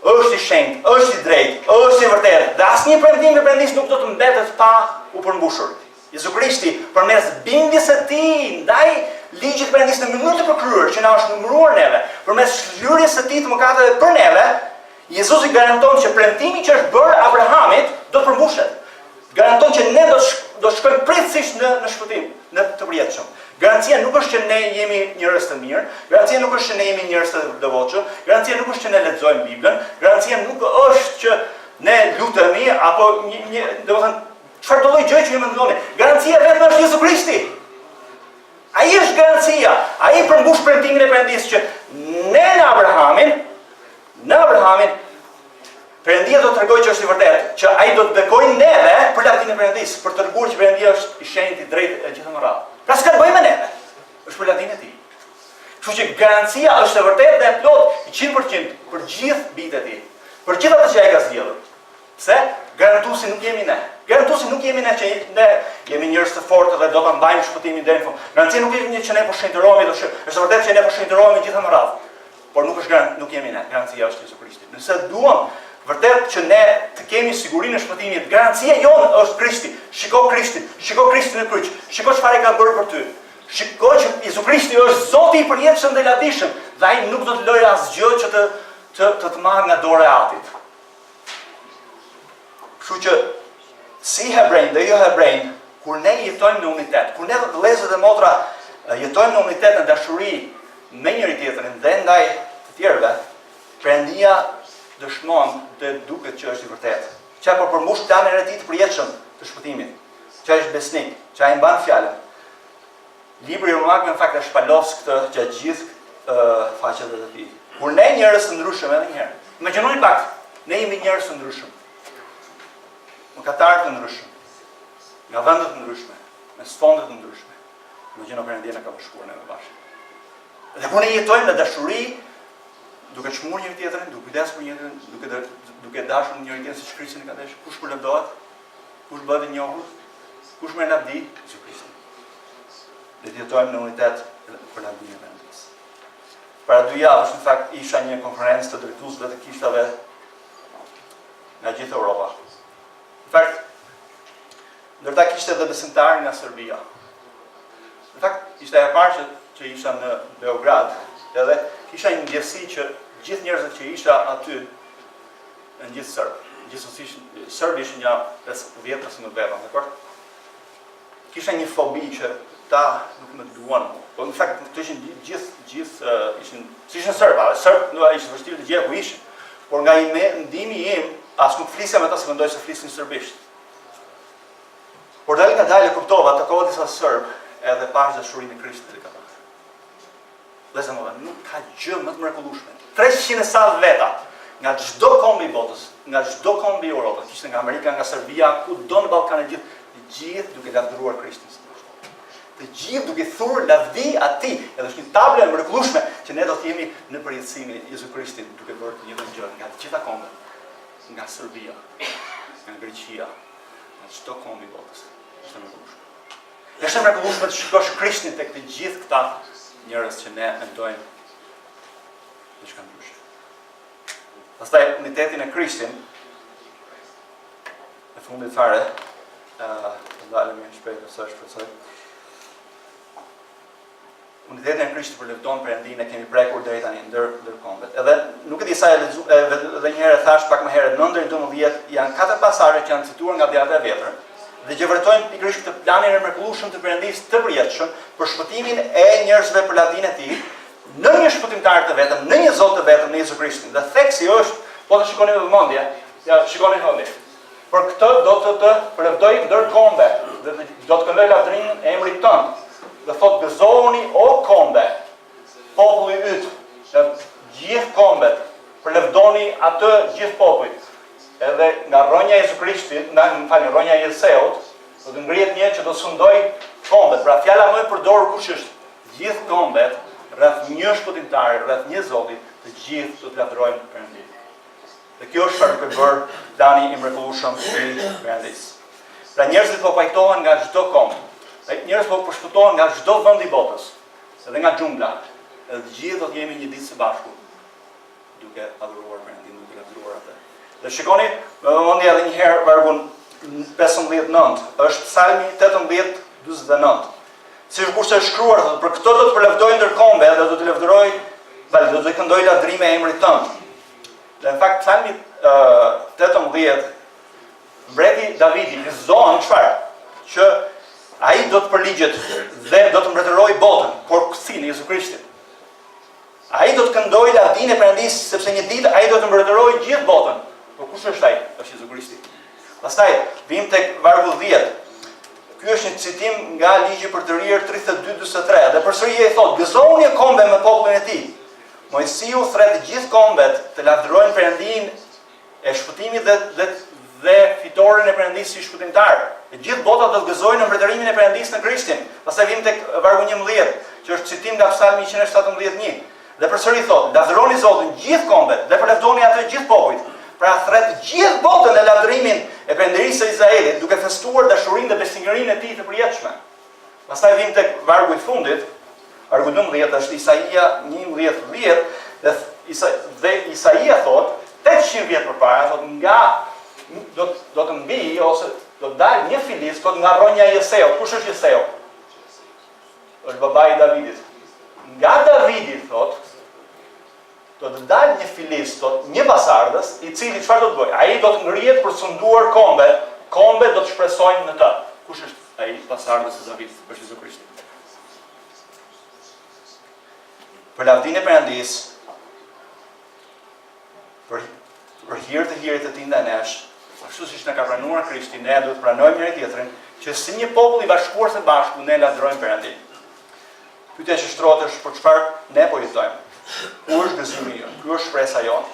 është i shenjtë, është i drejtë, është i vërtetë. Dhe asnjë premtim i Perëndisë nuk do të mbetet pa u përmbushur. Jezu Krishti përmes bindjes së tij ndaj ligjit të Perëndisë në mënyrë të përkryer që na është numëruar neve, përmes shlyerjes së tij të mëkateve për neve, Jezusi garanton që premtimi që është bërë Abrahamit do të përmbushet. Garanton që ne do shkojmë prithësisht në shpëtim, në të përjetshëm. Garancia nuk është që ne jemi njerëz të mirë, garancia nuk është që ne jemi njerëz të devotshëm, garancia nuk është që ne lexojmë Biblën, garancia nuk është që ne lutemi apo domethënë çfarë do lloj gjë që ju mendoni. Garancia vetëm është Jezu Krishti. Ai është garancia, ai përmbush premtimin e Perëndisë që ne në Abrahamin Perëndia do të tregojë që është i vërtetë, që ai do të bekojë neve për lavdinë e Perëndisë, për të treguar që Perëndia është i shenjtë, i drejtë e gjithë më radhë. Pra s'ka të bëjë me neve, është për lavdinë e tij. Kështu që garancia është e vërtetë dhe e plot 100% për gjithë bijtë e tij, për gjithë ato që ai ka zgjedhur. Pse? Garantuesi nuk jemi ne. Garantuesi nuk jemi ne që ne jemi njerëz të fortë dhe do ta mbajmë shpëtimin deri në fund. Garancia nuk jemi që ne po shenjtërohemi, është vërtetë që ne po shenjtërohemi gjithë më radhë. Por nuk jemi ne. Garancia është Jezu Krishti. Nëse duam vërtet që ne të kemi sigurinë e shpëtimit, garancia jonë është Krishti. Shiko Krishtin në kryq. Shiko çfarë ka bërë për ty. Shiko që Jezu Krishti është Zoti i përjetshëm dhe i lavdishëm, dhe ai nuk do të lojë asgjë që të marrë nga dora e Atit. Kështu që si hebrejnë dhe jo hebrejnë, kur ne jetojmë në unitet, kur ne vëllezër dhe motra jetojmë në unitet në dashuri me njëri-tjetrin dhe ndaj të tjerëve, Perëndia dëshmon dhe duket që është i vërtetë. Që ai po përmbush planin e tij të përjetshëm të shpëtimit. Që ai është besnik, që ai mban fjalën. Libri i Romakëve në fakt e shpalos këtë gjatë gjithë faqeve të tij. Kur ne njerëz të ndryshëm edhe një herë. Imagjinoni pak, ne jemi njerëz të ndryshëm. Mëkatarë të ndryshëm. Nga vende të ndryshme, me sfonde të ndryshme. Imagjino Perëndia na ka bashkuar neve bashkë. Dhe kur ne jetojmë në dashuri, duke çmuar njëri-tjetrin, duke kujdesur për njëri-tjetrin, duke dashur njëri-tjetrin siç Krishti ka dashur, kush përlëvdohet? Kush bëhet i njohur? Kush merr lavdi? Jezu Krishti. Ne jetojmë në unitet për lavdinë e Perëndisë. Para 2 javësh në fakt isha në një konferencë të drejtuesve të kishtave nga gjithë Europa. Në fakt, ndërta kishte edhe besimtarë nga Serbia. Në fakt, ishte e parë që isha në Beograd, edhe kisha një ndjesi që gjithë njerëzit që isha aty, në gjithë Serb, gjithsesi Serbi ishin nga 10 ose më vetëm, dakor? Kisha një fobi që ta nuk më duan. Po në fakt këto ishin gjithë ishin Serb, nuk ishte vështirë të gjej ku ishin. Por nga ndimi im, as nuk flisja me ata se mendoj se flisin serbisht. Por dalë nga dalë kuptova, takova disa serb edhe pash dashurinë e Krishtit që ka pasur. Dhe nuk ka gjë më të mrekullueshme. 300 sa veta nga çdo kombi i botës, nga çdo kombi i Europës, ishte nga Amerika, nga Serbia, kudo në Ballkan e gjithë duke lavdëruar Krishtin. Të gjithë duke thurë lavdi atij, edhe është një tablet e mrekullueshme që ne do të jemi në përjetësim me Jezu Krishtin duke bërë të njëjtën gjë nga të gjitha kombet, nga Serbia, nga Greqia, nga çdo kombi i botës. Është mrekullueshme. Është mrekullueshme të shikosh Krishtin tek të gjithë këta njerëz që ne mendojmë diçka ndryshe. Pastaj unitetin e Krishtin në fundit fare, ndalemi shpejt ose shpresoj. Unitetin e Krishtit përlëvdon Perëndinë e kemi prekur deri tani ndër kombet. Edhe nuk e di sa e edhe një herë thash pak më herët, në ndër 12 janë 4 pasazhe që janë cituar nga Pjesa e vjetër dhe që vërtojnë pikërisht këtë planin e mrekullueshëm të Perëndisë të përjetshëm për shpëtimin e njerëzve për lavdinë e tij, në një shpëtimtar të vetëm, në një Zot të vetëm, në Jezu Krishtin. Dhe theksi është, po të shikoni me vëmendje, ja shikoni hëni. Por këtë do të përlëvdoj ndër kombe, dhe do të këndoj lavdërinë e emrit tënd. Dhe thot gëzohuni o kombe, populli yt, gjithë kombet, përlëvdoni atë gjithë popullit. Edhe nga rronja e Jezu Krishtit, rronja e Jeseut, do të ngrihet një që do sundoj kombet. Pra fjala më e përdorur kush është? Gjithë kombet, rreth një shpëtimtari, rreth një Zotit, të gjithë do të lavdërojnë Perëndin. Dhe kjo është çfarë ka bërë plani i mrekullueshëm i Perëndisë. Pra njerëzit po pajtohen nga çdo komb. Njerëzit po përshpëtohen nga çdo vend i botës, edhe nga xhungla. Edhe të gjithë do të jemi një ditë së bashku, duke adhuruar Perëndin, duke lavdëruar atë. Dhe shikoni, më vëmendje edhe një herë vargun 15:9, është Psalmi 18:49. Sikurse është shkruar, thotë, për këtë do të përlëvdoj ndër kombe dhe do të lavdëroj, do të këndoj lavdërime emrit tënd. Dhe në fakt Psalmi 18, mbreti Davidi gëzon çfarë? Që ai do të përligjet dhe do të mbretërojë botën, por si në Jezu Krishtin. Ai do të këndoj lavdinë e Perëndisë, sepse një ditë ai do të mbretërojë gjithë botën. Por kush është ai? Është Jezu Krishti. Pastaj vim tek vargu 10. Ky është një citim nga ligji për të rirë 32:43 dhe përsëri ai thotë: "Gëzoni e kombe me popullin e tij. Mojsiu thret gjithë kombet të lavdërojnë Perëndin e shpëtimit dhe fitoren e Perëndisë si shpëtimtar. E gjithë bota do të gëzojnë në mbretërimin e Perëndisë në Krishtin." Pastaj vim tek vargu 11, që është citim nga Psalmi 117:1. Dhe përsëri thotë: "Lavdëroni Zotin gjithë kombet dhe përlëvdoni atë gjithë popujt." Pra thret gjithë botën në lavdërimin e Perëndisë së Izraelit, duke festuar dashurinë dhe besnikërinë e tij të përjetshme. Pastaj vim tek vargu i fundit, vargu 12 është Isaia 11:10 dhe Isaia thotë 800 vjet përpara, thotë nga do të mbi ose do të dalë një filis, thotë nga rronja e Jeseut. Kush është Jeseu? Është babai i Davidit. Nga Davidi thotë do të dalë një filis, një basardës, i cili çfarë do të bëjë? Ai do të ngrihet për sunduar kombe, kombe do të shpresojnë në të. Kush është ai basardës e Davidit? Është Jezu Krishti. Për lavdinë e Perëndisë, për hir të hirit të tij ndaj nesh, ashtu siç na ka pranuar Krishti, ne duhet pranojmë njëri-tjetrin, që si një popull i bashkuar së bashku ne lavdërojmë Perëndin. Pyetja që shtrohet është për çfarë ne po jetojmë. Ku është gëzimi jonë? Ku është shpresa jonë?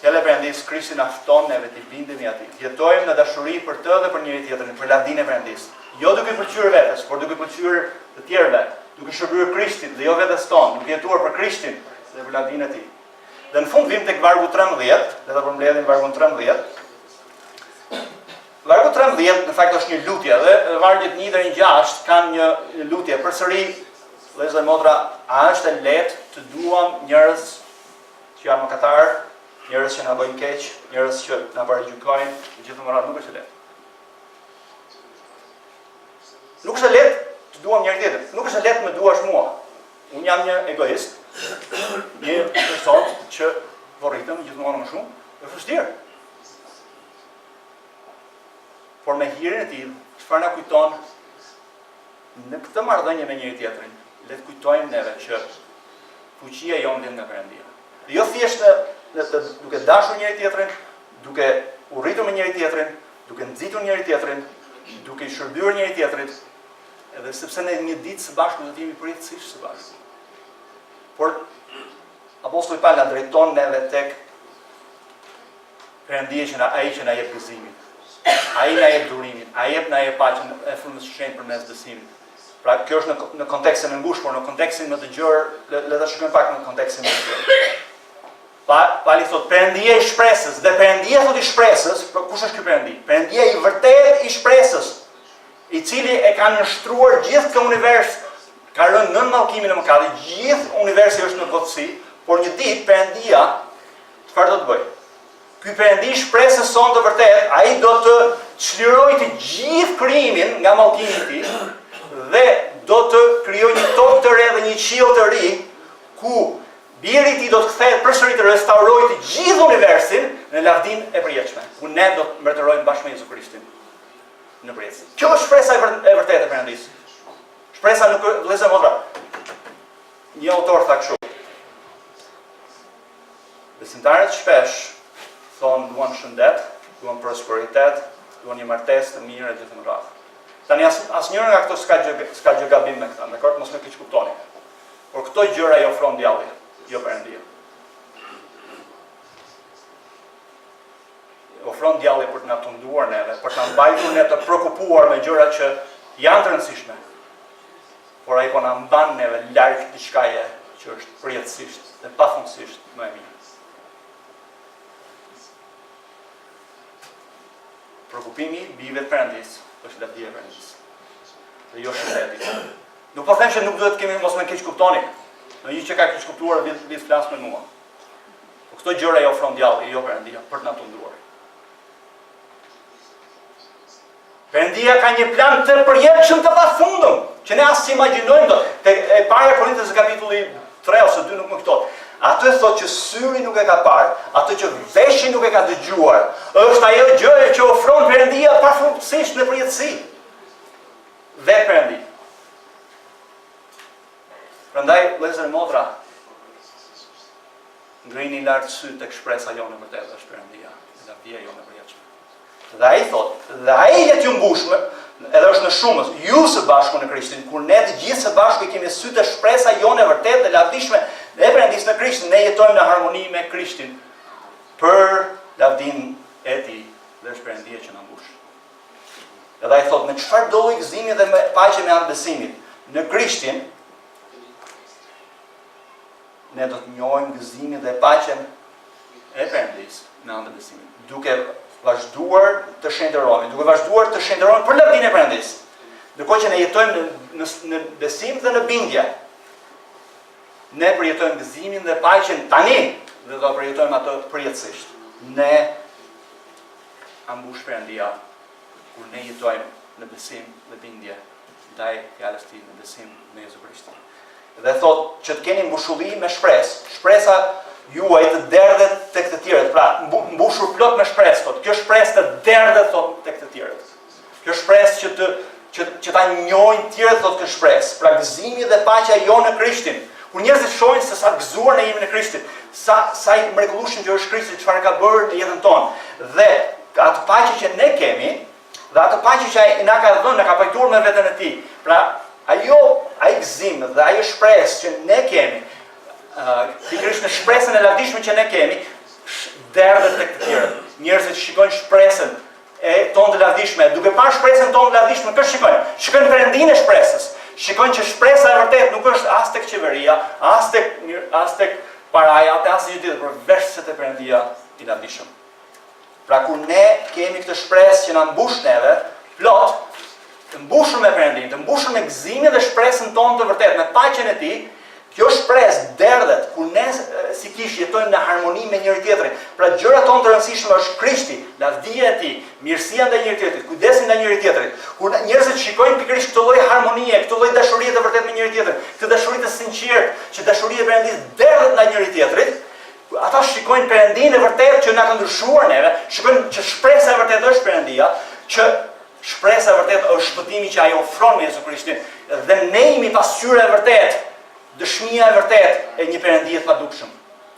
Fjala e Perëndisë, Krishti na fton neve të bindemi atij. Jetojmë në dashuri për të dhe për njëri-tjetrin, për lavdinë e Perëndisë. Jo duke pëlqyer vetes, por duke pëlqyer të tjerëve, duke shërbyer Krishtit dhe jo vetes tonë, duke jetuar për Krishtin dhe për lavdinë e tij. Dhe në fund vim tek vargu 13, le ta përmbledhim vargun 13. Vargu 13 në fakt është një lutje dhe vargjet 1 deri në 6 kanë një lutje. Përsëri, vëllezër dhe motra, a është e lehtë të duam njerëz që janë mëkatar, njerëz që na bëjnë keq, njerëz që na paragjykojnë, gjithmonë nuk është e lehtë. Nuk është e lehtë të duam njëri tjetrin. Nuk është e lehtë të më duash mua. Unë jam një egoist, një person që vorritem gjithmonë më shumë, është vështirë. Por me hirin e tij, çfarë na kujton në këtë marrëdhënie me njëri tjetrin, le të kujtojmë neve që fuqia jonë vjen nga Perëndia. Dhe jo thjesht duke dashur njëri tjetrin, duke u rritur me njëri tjetrin, duke nxitur njëri tjetrin, duke i shërbyer njëri tjetrit, edhe sepse ne një ditë së bashku do të jemi përjetësisht së bashku. Por apostulli Paul na drejton neve tek Perëndia që ai që na jep gëzimin. Ai na jep durimin, ai na jep paqen e frymës së shenjtë përmes besimit. Pra kjo është në kontekstin e ngushtë, por në kontekstin më të gjerë, le ta shikojmë pak në kontekstin më të gjerë. Pali thot Perëndia i shpresës, dhe Perëndia thot i shpresës, kush është ky Perëndi? Perëndia i vërtet i shpresës, i cili e ka nështruar gjithë këtë univers, ka rënë nën mallkimin e mëkatit, gjithë universi është në kotësi, por një ditë Perëndia çfarë do të bëjë? Ky Perëndi i shpresës son të vërtet, ai do të çlirojë të gjithë krijimin nga mallkimi i tij dhe do të krijojë një tokë të re dhe një qiell të ri ku biri i tij do të kthehet përsëri të restaurojë të gjithë universin në lavdinë e përjetshme, ku ne do të mbretërojmë bashkë me Jezu Krishtin në përjetësi. Kjo është shpresa e vërtetë e Perëndisë. Shpresa nuk vëllezër motra. Një autor tha kështu: besimtarët shpesh thonë duan shëndet, duan prosperitet, duan një martesë të mirë e gjithë më radhë. Tani asnjëri nga këto s'ka gjë gabim me këta, dakor? Mos më keq kuptoni. Por këto gjëra i ofron djalli, jo Perëndia. Ofron djalli për të na tunduar neve, për të na mbajtur ne të prekupuar me gjëra që janë të rëndësishme. Por ai po na mban neve larg diçkaje që është përjetësisht dhe pafundësisht më e mirë. Prekupimi mbi vetë Perëndisë është lavdia e Perëndisë. Dhe jo shëndeti. Nuk po them se nuk duhet kemi mos më keq kuptoni. Në një që ka keq kuptuar vit flas me mua. Po këto gjëra i ofron djalli, jo Perëndia, për të na tunduar. Perëndia ka një plan të përjetshëm të pafundëm, që ne as imagjinojmë dot. E para Korinthës kapitulli 3 ose 2 nuk më kupton. Atë thotë që syri nuk e ka parë, atë që veshi nuk e ka dëgjuar, është ajo gjë që ofron Perëndia pafundësisht në përjetësi. Dhe Perëndi. Prandaj, vëllezër e motra, ngrini lart sy tek shpresa jonë e vërtetë është Perëndia, lavdia jonë e përjetshme. Dhe ai thotë, dhe ai jetë ju mbushme, edhe është në shumës, ju së bashku në Krishtin, kur ne të gjithë së bashku kemi sy të shpresa jonë e vërtetë dhe lavdishme dhe Perëndisë në Krishtin, ne jetojmë në harmoni me Krishtin për lavdinë e tij dhe është Perëndia që na mbush. Edhe ai thotë, me çfarë doli gëzimi dhe me paqe me anë besimit në Krishtin, ne do të njohim gëzimin dhe paqen e Perëndisë me anë të besimit, duke vazhduar të shenjtërohemi për lavdinë e Perëndisë. Ndërkohë që ne jetojmë në besim dhe në bindje, ne përjetojmë gëzimin dhe paqen tani dhe do përjetojmë ato përjetësisht. Ne ambush Perëndia kur ne jetojmë në besim dhe bindje ndaj fjalës tij, në besim në Jezu Krishtin. Dhe thotë që të keni mbusholli me shpresë. Shpresa juaj të derdhet tek të tjerët. Pra, mbushur plot me shpresë, thotë. Kjo shpresë të derdhet thotë tek të tjerët. Kjo shpresë që ta njohin të tjerët thotë kjo shpresë. Pra, gëzimi dhe paqja jonë në Krishtin. Kur njerëzit shohin se sa gëzuar ne jemi në Krishtin, sa i mrekullueshëm që është Krishti, çfarë ka bërë në jetën tonë. Dhe atë paqe që ne kemi, dhe atë paqe që ai na ka dhënë, na ka pajtuar me veten e tij. Pra, ai gëzim dhe ajo shpresë që ne kemi, pikërisht në shpresën e lavdishme që ne kemi, derdhet tek të tjerët. Njerëzit shikojnë shpresën e tonë të lavdishme, duke parë shpresën tonë të lavdishme, kë shikojnë? Shikojnë Perëndinë e shpresës. Shikojnë që shpresa e vërtetë nuk është as tek qeveria, as tek paraja, as gjë tjetër, por veçse te Perëndia i lavdishëm. Pra kur ne kemi këtë shpresë që na mbush neve, plot, të mbushur me Perëndinë, të mbushur me gëzimin dhe shpresën tonë të vërtetë, me paqen e tij, kjo shpresë derdhet kur ne si kishë jetojmë në harmoni me njëri-tjetrin. Pra gjërat tonë të rëndësishme është Krishti, lavdia e tij, mirësia ndaj njëri-tjetrit, kujdesi ndaj njëri-tjetrit. Kur njerëzit shikojnë pikërisht këtë lloj harmonie, këtë lloj dashurie të vërtetë me njëri-tjetrin, këtë dashuri të sinqertë, që dashuria e Perëndisë derdhet ndaj njëri-tjetrit, ata shikojnë Perëndinë e vërtetë që na ka ndryshuar neve, shikojnë që shpresa e vërtetë është Perëndia, që shpresa e vërtetë është shpëtimi që ai ofron me Jezu Krishtin, dhe ne jemi pasqyra e vërtetë, dëshmia e vërtetë e një Perëndie të padukshëm,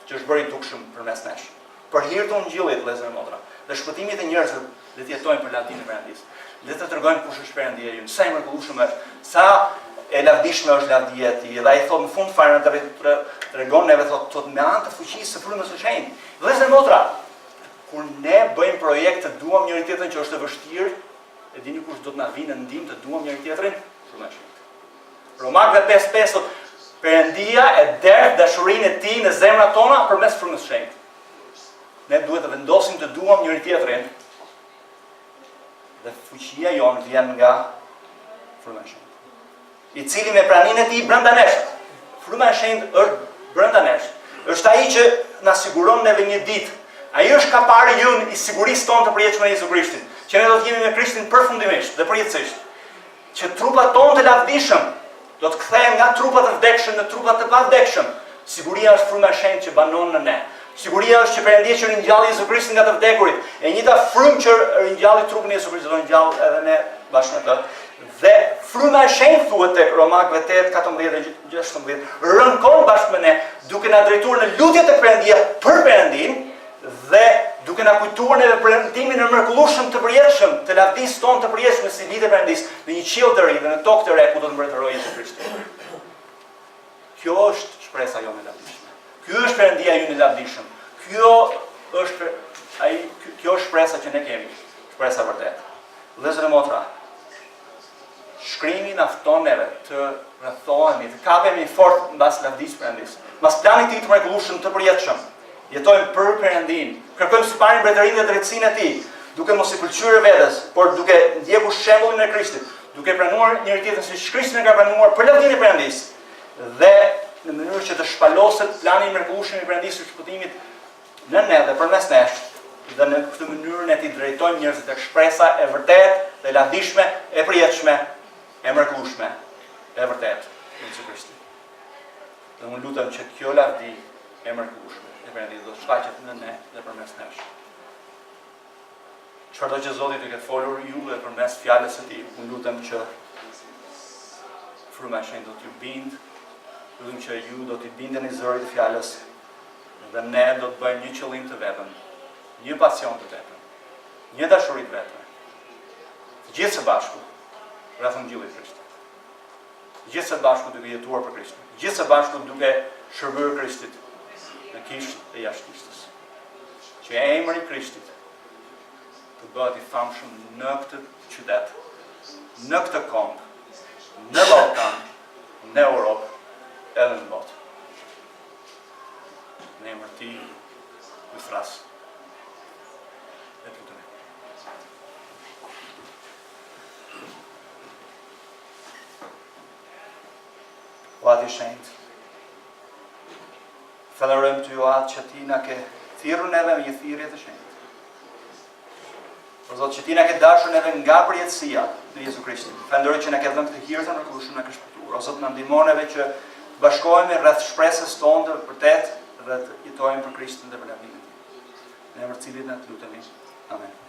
që është bërë i dukshëm përmes nesh. Për hir të ungjillit, vëllezër e motra, dhe shpëtimit të njerëzve, le të jetojmë për lavdinë e Perëndisë. Le të tregojmë kush është Perëndia jonë, sa i mrekullueshëm është, sa e lavdishme është lavdia e tij. Dhe ai thotë në fund fare tregon neve thotë me anë të fuqisë së frymës së shenjtë. Vëllezër e motra, kur ne bëjmë projekt të duam njëri-tjetrin që është e vështirë, e dini kush do të na vinë në ndihmë të duam njëri-tjetrin? Shumë e shpejt. Romakëve 5:5 thotë Perëndia e derdh dashurinë e tij në zemrat tona përmes frymës së shenjtë. Ne duhet të vendosim të duam njëri-tjetrin dhe fuqia jonë vjen nga fryma e shenjtë, i cili me praninë e tij brenda nesh. Fryma e shenjtë është brenda nesh. Është ai që na siguron neve një ditë. Ai është kapari ynë i sigurisë tonë të përjetshme në Jezu Krishtin, që ne do të jemi me Krishtin përfundimisht dhe përjetësisht. Që trupat tonë të lavdishëm do të kthehen nga trupat të vdekshëm në trupat të pavdekshëm. Siguria është fryma e shenjtë që banon në ne. Siguria është që Perëndia që ringjalli Jezu Krishtin nga të vdekurit, e njëjta frymë që ringjalli trupin e Jezu Krishtit do ringjall edhe ne bashkë me të. Dhe fryma e shenjtë thuhet tek Romakëve 8:14 dhe 16, rënkon bashkë me ne, duke na drejtuar në lutje tek Perëndia për Perëndinë dhe duke duke na kujtuar neve premtimin e mrekullueshëm të përjetshëm, të lavdisë tonë të përjetshme si vite Perëndisë, në një qiell të ri dhe në tokë të re ku do të mbretërojë Jezusi Krishti. Kjo është shpresa jonë e lavdishme. Ky është Perëndia jonë e lavdishëm. Kjo është shpresa që ne kemi, shpresa vërtet. Vëllezër e motra, shkrimi na fton neve të rrethohemi, të kapemi fort mbas lavdisë Perëndisë, mbas planit të tij të mrekullueshëm të përjetshëm. Jetojmë për Perëndinë, kërkojmë siparin mbretërinë dhe drejtsinë e tij, duke mos i pëlqyer vetes, por duke ndjekur shembullin e Krishtit, duke pranuar njëri-tjetrin siç Krishti e ka pranuar për lavdinë e Perëndisë dhe në mënyrë që të shpaloset plani i mrekullueshëm i Perëndisë së shpëtimit në ne dhe përmes nesh, dhe në këtë mënyrë ne t'i drejtojmë njerëzit tek shpresa e vërtetë, e lavdishme, e përjetshme, e mrekullueshme, e vërtetë e Jezusi Krishtit. Dhe unë lutem që kjo lavdi e mrekullueshme e Perëndisë do të shfaqet në ne dhe përmes nesh. Çfarëdo që Zoti të ketë folur ju dhe përmes fjalës së tij, unë lutem që fryma e shenjtë do t'ju bind, lutem që ju do t'i bindeni zërit të fjalës dhe ne do të bëjmë një qëllim të vetëm, një pasion të vetëm, një dashuri të vetëm. Të gjithë së bashku rreth Ungjillit të Krishtit. Të gjithë së bashku duke jetuar për Krishtin. Të gjithë së bashku duke shërbyer Krishtit në Krisht e jashtë Krishtës. Që emri i Krishtit të bëhet i famshëm në këtë qytet, në këtë kombë, në Ballkan, në Europë, edhe në botë. Në emër ti, në thras. E të lutemi. O Ati shenjtë, falenderojmë ty o Atë që ti na ke thirrur neve me një thirrje të shenjtë. O Zot, që ti na ke dashur neve nga përjetësia në Jezu Krishtin. Falenderoj që na ke dhënë këtë hir të mrekullueshëm, na ke shpëtuar. O Zot, na ndihmon neve që bashkohemi rreth shpresës tonë të vërtetë dhe të jetojmë për Krishtin dhe për lavdinë. Në emër të Cilit ne të lutemi. Amen.